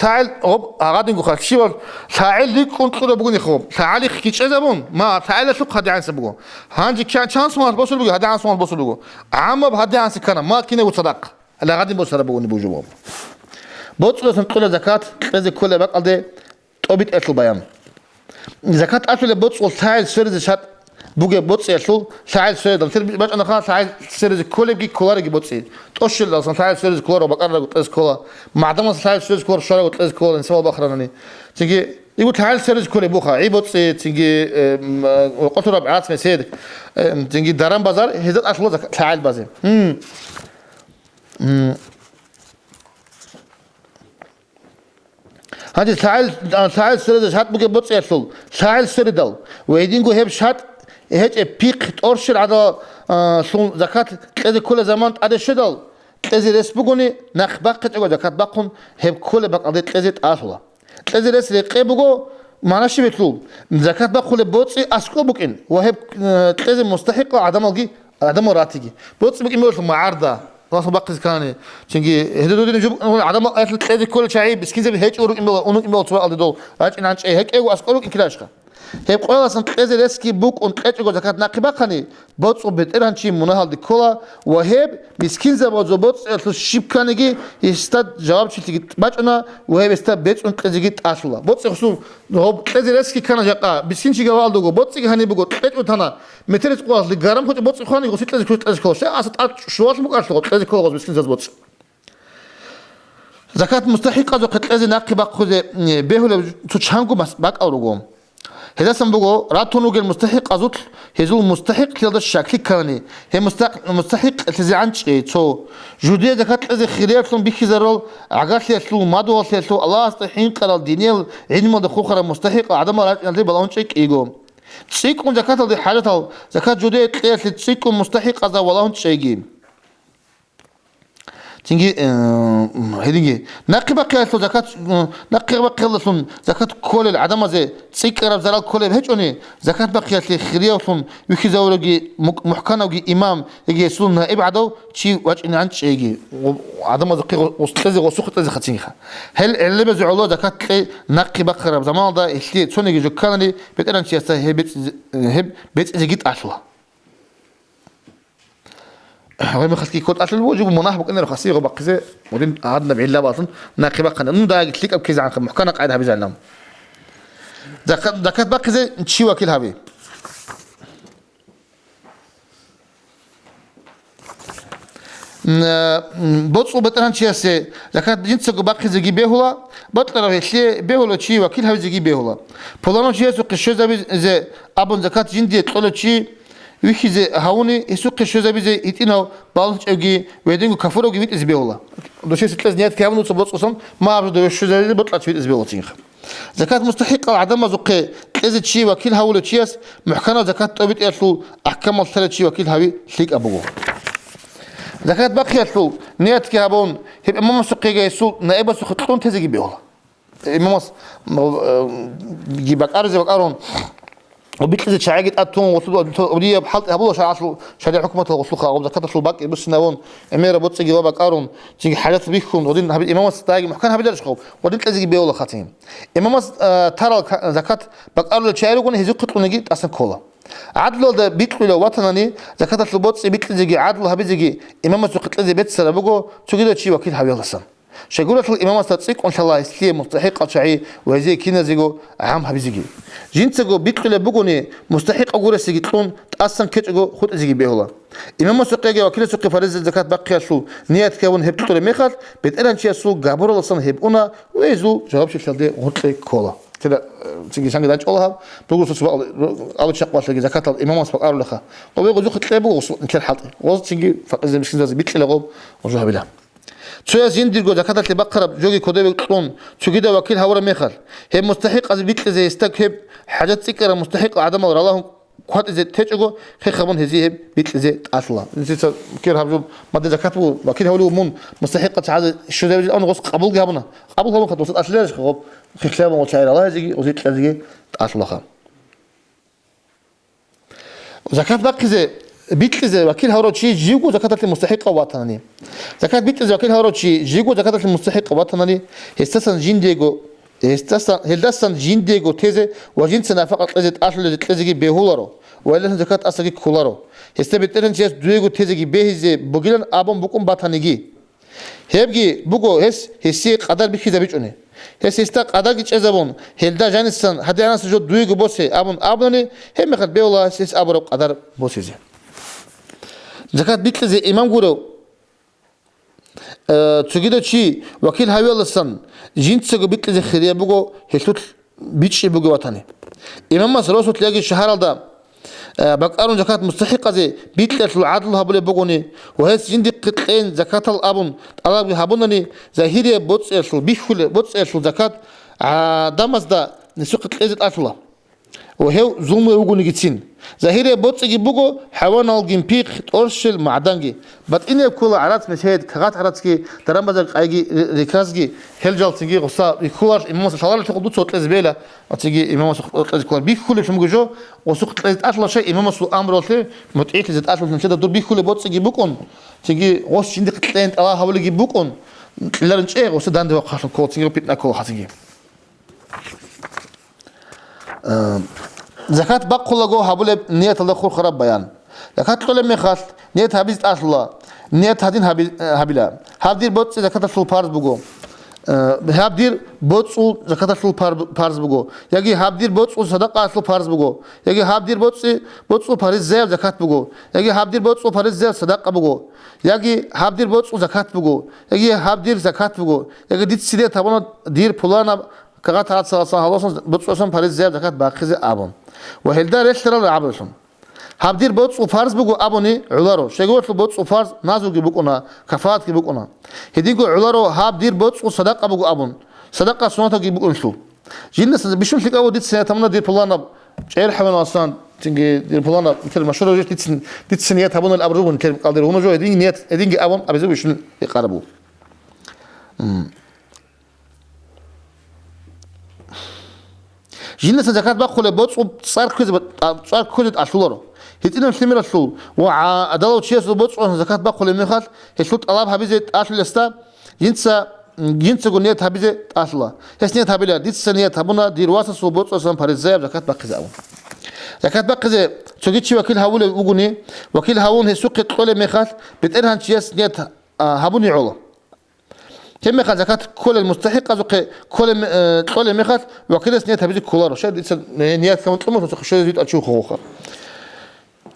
تعال غب أغادين قخال شيء تعال ليك كنت قد بقولي خوب تعال خيش أزبون ما تعال شو هذا عن سبقو هانجي كان شانس ما بوصل بقول هذا عن سوال بوصل بقول عم بهذا عن سكانه ما كنا وصدق لا غادين بوصل بقولي بوجوب بوصل سنقول زكاة لازم كل بقى ده طبيت أكل بيان زكاة أكل بوصل تعال سرد شات بوجي بوصل يسول تعال سرد مثل بس أنا خلاص تعال سرد كل بيجي كولار يجي بوصل توشل أصلا تعال سرد كولار وبقرر قلت كولار معدم تعال سرد كولار شرا قلت كولار نسوا بخرناني تيجي يقول تعال سرد كولار بوخا عيبوص تيجي قلت ربع عاصم سيد تيجي درام بازار هذا أصله تعال بازار هذه تعال سرد شات بوجي بوصل يسول تعال سردل ويدينجو هب شات هيك بيك أرشل على سون زكاة كذا كل زمان هذا شدل كذا رس بقولي نخبقت أقول زكاة بقون هب كل بق هذا كذا أصلا كذا رس رقي بقول ما نشي بتلو زكاة بقول بوتسي أسكو بقين وهب كذا مستحق عدم الجي عدم راتجي بوتسي بقين بقول معارضة راس بقى كاني تيجي هذا دول نجيب عدم كذا كل شيء بس كذا هيك أونك سؤال دول هيك إن عنش هيك أو أسكو بقين كلاشك هيب قولا سن كذا رسكي بوك أن كذا زكاة نقبة خاني بوتس وبتران شيء مناهل دكولا وهيب مسكين زباد بوتس الشيب كانيجي يستد جواب شيء تيجي باتنا وهيب يستد بيت أن كذا جيت أصلا بوتس خصوص هو كذا رسكي كان جاكا مسكين شيء جوال دوغو بوتس هني بقول بيت وثنا مترس قواس لجارم خد بوتس خاني قصيت لازم كذا كذا شيء أصلا شوال مو أصلا كذا كذا مسكين زباد بوتس زكاة مستحقة زكاة كذا نقبة خذ بيهول تشانكو بس باك أو رقم هذا سنبغو راتونو المستحق أزوت هذو المستحق هذا الشكل كاني هي مستحق تزعنش تو جودية ذكرت إذا خيراتهم بخزرال عقاش يسلو مادو يسلو الله استحين قرال دينيل علم دخول خر مستحق عدم رأي عندي بلانشيك إيجو تسيكون ذكرت هذه حالته ذكرت جودية تسيكون مستحق هذا ولا شيء تيجي هذيجي نقبة قياسو زكاة نقبة قياسون زكاة كل العدم زي تسيكر بزرال كل هيجوني زكاة بقياس خريوسون يخزورجي محكنا وجي إمام يجي يسون نائب عدو شيء وجه عند شيء يجي عدم زقي وستزي وسخط زي خاتينها هل اللي بزعلوا زكاة نقبة قرب زمان ده اللي توني يجي كانني بتأرن شيء هب بيت جيت أصلا غير مخسكي كود أصل الوجوب مناهب كأنه رخصي غبق زي ودين عادنا بعيد باطن ناقبة قنا إنه ده قلت لك أبكي عن محكنا قاعدها بيزعلنا ذكرت باقي زي تشي وكيل هبي بتصو بتران شيء سه ذكرت جنس باقي زي بيهولا بطلع هالشيء بيهولا شيء وكيل هبي زي بيهولا فلانو شيء سو قشة زي أبون ذكرت جندي طلع شيء ويخزي هاوني يسوق الشوزة بيزي يتينو بالنش أوجي ويدينو كفر أوجي بيت إزبيولا دوشي ستلاز نيات كامل وتصبط قصم ما عرفوا دوش الشوزة بيزي بطلع بيت إزبيولا تينخ زكاة مستحقة عدم زقي إذا شيء وكيل هاولو تشياس محكمة زكاة توبيت إرسل أحكام الثلاث شيء وكيل هاوي شليك أبوه زكاة باقي إرسل نيات كهابون هب إمام سقي جاي سول نائب سخطون تزجي بيولا إمام جيبك أرز بك وبيتلزت شعاجة أتون وصلوا ودي بحلت هبولا شرع حكومة وصلوا أو زكاة الباك بس ناون أميرة بوت تيجي وابك أرون تيجي حاجات بيكون ودين هبي إمام استاجي محكان هبي درش خو ودين تلزق بيولا خاتين إمام ترى زكاة بك أرون الشعير يكون هزيق قطن نجي أصلا كولا عدلو ده بيتلو لو وطنني زكاة البوت بيتلزق عدلو هبي زكي إمام سقط لزي بيت سر بقو تيجي ده شيء وكيل هبي الله سن شغلة الإمام استتصيق إن شاء الله يستلي مستحق شعي وهذه كنا زيجو عام هبي زيجي جنسجو بيتقل بقوني مستحق أقول سيجتون أصلا كتجو خد زيجي بيهلا إمام سقيجي وكيل سقي فرز الزكاة بقي شو نيات كون هبتول ميخال بيتقلن شيء سو جابور الله صن هبونا ويزو جواب شو شلدي غطي كولا كده تيجي سانج دانش الله بقول سو أول شق واسل زكاة الإمام سبق أرو لخا وبيقول زو خد لبو نكل حاطي وز تيجي فإذا مش زي بيتقل لغو وجوها بلا تشويس يندرجو زكاة البقرة جوجي كودي بتقون تجيدا وكيل هورا ميخال هي مستحق از بيت زي استكهب حاجات سكر مستحق عدم ور الله قد زي تجو خي خبون هزيه بيت زي اصلا انت كير هبجو مد زكاة وكيل هولو مون مستحق تعال شو زي انا غص قبول جابنا قبول هو خد وسط اصلا خب خي خلاب وشاير الله يجي وزيت لزي اصلا خا زكاة باقي زي بيت زي وكيل هورا شيء جيجو زكاة المستحق وطني زكاة بيت زي وكيل هورا شيء جيجو زكاة المستحق وطني هستسن جين ديجو هستسن جين ديجو تيزه وجنس نافقة لزت أصل لزجي بهولارو ولا زكاة أصلي كولارو هستبتلن جيس ديجو تيزجي بهزي بقولن أبون بكون بطنيجي هبجي بقو هسي قدر بخيزة بيجونه هسيستا قدر جيش أزبون هلدا جانسن هذا أنا سجود ديجو بوسي أبوني هم مخد بهولا سيس أبورو قدر بوسيزي زكاة بيت زي إمام قولوا تجده شيء وكيل هاوي الله سن جنس جو بيت زي خيرية بقو هشوت بيتش بقو وطني إمام مسروس تلاقي الشهر هذا بقارون زكاة مستحقة زي بيت العدل هبول بقوني وهس جندي قطعين زكاة الأبون الله هبونني زهيرية بوتس إرسل بيخول بوتس إرسل زكاة دمس دا نسوق قطعين أصلا وهو ظلم يوجو نجتين ظاهرة بوتس يجيبوجو حيوان الجيم بيك أرشل معدنجي بس إني بكل عرات مشاهد كغات عراتكي ترى بزق أيجي ركازجي هلجال تيجي غصة يكولر إمام صلى الله عليه صوت الزبالة أتيجي إمام صوت الزكولر بيكول شو مججو وسوق أصلا شيء إمام صوت أمر وله متعيق زت أصلا من شدة دور بيكول بوتس يجيبوكون تيجي غص شندي قتلين الله هقول يجيبوكون لا نشيء غصة داند وقاش كول تيجي بيتنا كول حتيجي زكاة بقول جو هبول نية الله خور خراب بيان زكاة طول مخاط نية هبيز أصلا نية هدين هبيلا هبدير بوت زكاة الفل بارز بقو هبدير بوت زكاة الفل بارز بقو يجي هبدير بوت صدقة الفل بارز بقو يجي هبدير بوت بارز زير زكاة بقو يجي هبدير بوت بارز زير صدقة بقو يجي هبدير بوت زكاة بقو يجي هبدير زكاة بقو يجي ديت سيدة تبنا دير فلانا كغات هات صلاة وصل بتصوصن فريز زياب زكاة باقي زي أبون وهل دار إيش ترى لعبلهم هابدير بوتس وفارس بقو أبوني علارو شيء بوتس وفارس نازو جيبوكونا كفات جيبوكونا هديكو علارو هابدير بوتس وصدقة بقو أبون صدقة سنة جيبوكون شو جينا بيشون فيك أول ديت سنة تمنا دير بلانا شعير حمل أصلا تيجي دير بلانا مثل مشهور جت ديت سنيات هبون الأبرو مثل قادر هما جو هدين نيات هدين أبون أبيزو بيشون يقربوا جينا زكاة بقول بوتس وصار كذا أشلورو هتينا مسلمين رسول وعدلوا شيء بوتس زكاة بقول مخال هشوت الله حبيزة أشل استا جنس قنيت حبيزة أشلا هسنيت حبيلا ديت سنيت حبونا دير واسس وبوتس أصلا فريزة زكاة بقي زاون زكاة بقي زي تجيتش وكيل هاول وجوني وكيل هاون هسوق طول مخال بترهن شيء سنيت هبوني علا كم مخال زكاة كل المستحق أزوق كل مخال وكيل سنيت حبيزة كولارو شاد نيات كمان تلمس وسخ شاد زيت أشوف خوخة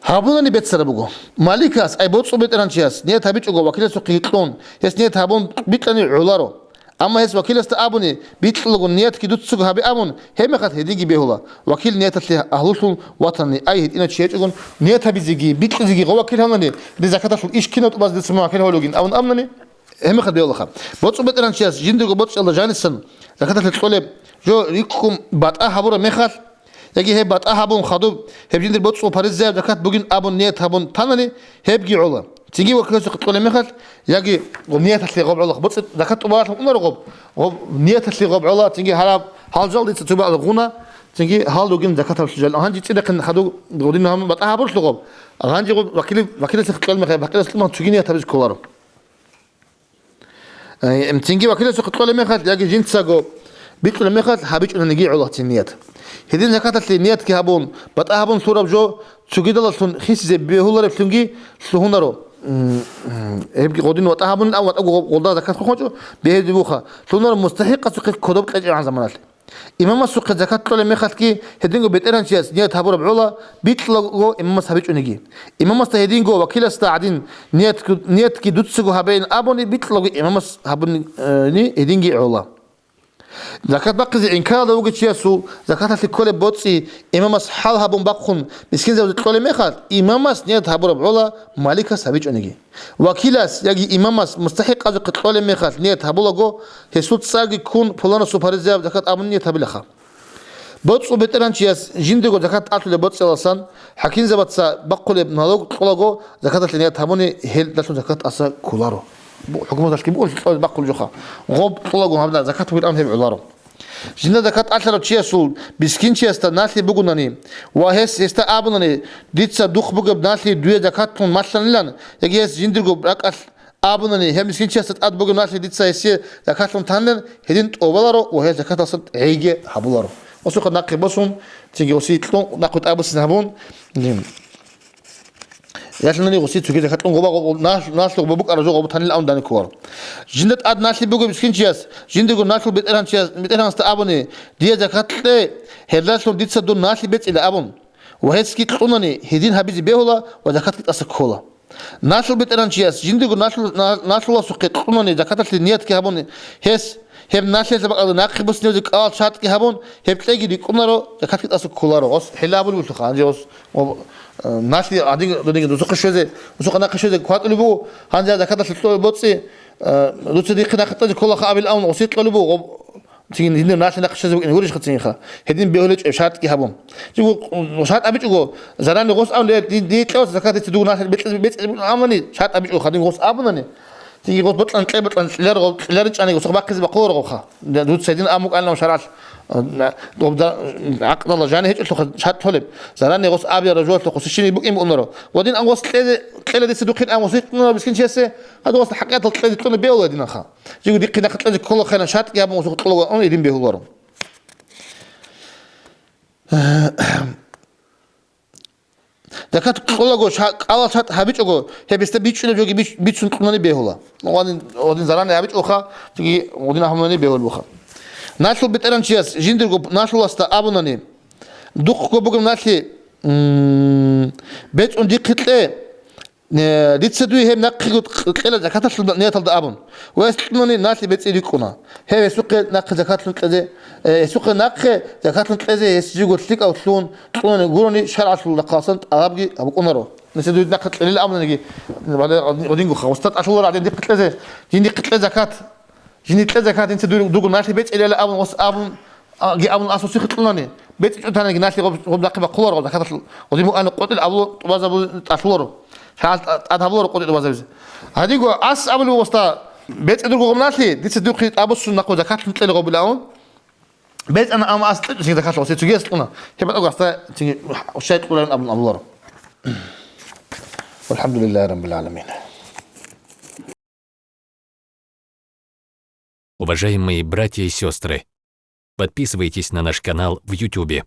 هابونني بيت سربوجو مالكاس أي بوتس وبيترانشياس نيت هبيتشوجو وكيل سوق يطلون هس نيت هابون بيتلني علارو أما هس وكيل استأبوني بيتلقوا نيت كيدوت سوق هبي أبون هم مخال هديجي بيهولا وكيل نيت اللي أهلوشون وطني أي هدينا شيء يقولون نيت هبيزيجي بيتلزيجي غوا وكيل هنني لزكاة شو إيش كنا تبغى تسمع وكيل هولوجين أو أمنني هم خد بيولا خا بوتس وبيترانشياس جندو بوتس الله جانسن زكاة اللي تقول جو ريكم بعد هابورا مخال يجي هي بعد أهابون خدوب هبجين البوتس وباريس زي زكاة بقين أبون نيت هابون تانني هبجي علا تيجي وكلاس قطول مخال يجي نيت اللي غب علا بوتس زكاة طبعا أمر غب نيت اللي غب علا تيجي هال جال دي تتبع الغنا تيجي هال دوجين زكاة الشجال هنجي تيجي كن خدو غودين هم بعد أهابون غب هنجي غب وكيل قطول مخال بقيل سلمان تيجي نيت هبج كوارو تيجي وكيل قطول مخال يجي جين تساقو بيتقول مخال هبيج أن نجي علا تنيت هذين زكاة النيات كهابون بتأهابون صورة بجو سجيد الله سون خيس زي بيهولا رفلنجي سلهونارو هبقي قدين وتأهابون أو قدرة زكاة خشوا بيهدي بوخا سلهونارو مستحق سوق كذب كأجر عن زمانات إمام السوق زكاة طول مخال كي هدينجو بيتران شياس نيات هابور بعلا بيطلقوا إمام هبيج أنجي إمام هدينجو وكيل استعدين نيات كي دوتسجو هبين أبوني بيطلقوا إمام هبون ني هدينجي علا زكاة بقى إن كان لو جت يسوع زكاة في كل بوتسي إمام حال هبون بقون مسكين زود كل مخال إمام نيت هبور بعلا مالك سبيج أنجي وكيلاس يجي إمام مستحق أجر كل مخال نيت هبولا جو هسوت ساقي كون فلان سوبرزياب زكاة أمن نيت هبلخا بوتس وبتران شياس جندو زكاة أكل بوتس لسان حكين زبط بقول بنالوج طلقو زكاة نيت هبوني هل دلتو زكاة أسا كولارو حكومة تشكي بقول بقول جوخا غوب طلقوا هبدا زكاة بالأمن هي بعلارو جنا زكاة عشرة تشيسول بسكين تشيستا ناسي بقولني وهس يستا أبناني ديتسا دوخ بقى بناسي دوية زكاة تون مثلا لان يجي هس جندرجو برك أبناني هم مسكين تشيستا أد بقى ناسي ديتسا يسي زكاة تون تانن هدين أولارو وهي زكاة أصلا عيجة حبولارو وسوق ناقي بسهم تيجي وسيط ناقد أبس نهبون ياشلني وسيط سكيت زكاة غوبا ناس لو ببوك أرجو غوب تاني الأون داني كوار جندت أد ناس بيجو مسكين تشيس جندرجو ناس بيتران تشيس بيتران استأبوني دي زكاة له هلاش لو ديت سدون ناس بيت إلى أبون وهيس كي تقولني هدين هبيز بيهولا وزكاة كت أسكولا ناس بيتران تشيس جندرجو ناس لو سكيت تقولني زكاة النيات كهبوني هيس هب ناس لسه ناقي بس نيوزك شات كهبون هب تلاقي دي كونارو زكاة كت أسكولا روس حلابول وشخ عندي روس ناس اللي عادين دنيا دوسق شوزة دوسق ناقي شوزة قات لبو هنجا زكاة الشتوى بوتسي دوتس دي قنا خطة كل خابل الأون وسيط لبو تين هنا ناس ناقي شوزة نقولش خطين خا هدين بيقولش إشارات كهبون جو شات أبيج جو زران غوس أو دي تلاوس زكاة تدو ناس بيت عملني شات أبيج جو خدين غوس أبناني تيجي غوس بطلان تلاقي بطلان لرج أنا غوس باقي بقور غوخا دوت سيدين أمك أنا وشرعش وبدا عقد الله جاني هيك قلت له شات طلب زراني غوس ابي رجوع تقص شيني بك امنرو ودين ان غوس تله دي سدوقين ان وسيط بسكين شيسه هذا غوس حقيقه تله تله بيو دينا خا جيو دي قنا خطله كل خينا شات يا مو تقلو اون يدين بيو ورو زكاة كلغو قال شات هابيچو هبست بيچنه جوگي بيچون قناني بيهولا ودين زراني هابيچو خا جي ودين همناني بيهول بخا ناشل بتران شياس جندرجو ناشل استا ابوناني دوخ كو بوغم ناشي بيت اون دي قتله ديتسدوي هم نقل قيل زكاة النية تلد أبون ويسلمني ناتي بيت إليكونا هي سوق نقل زكاة الكذا سوق نقل زكاة الكذا يسجوا تلك أو تلون يقولوني شرعة اللقاصنت أبغي أبو كونرو نسدوي نقل قليل أبون نجي بعدين خوستات أشهر بعدين دي قتلة جيني قتلة زكاة جيني قتلة زكاة نسدوي دوغ ناتي بيت إلى أبون وس أبون جي أبون أسوسي قتلوني بيت أنت ناتي غب نقل بقوار ولا زكاة وديمو أنا قتل أبو طباز أبو أشهر شاعت أذهبوا رقود الوزيز هذيكو أس أبو الوسطى بيت أدركوا قمناتي دي صدقي أبو السنة قو زكاة مثل غو بلاون بيت أنا أم أس تجي زكاة وسيت تجي أصلنا كيف أقول أصلا تجي وشيء تقولون أبو الله والحمد لله رب العالمين. Уважаемые братья и сестры, подписывайтесь на наш канал в YouTube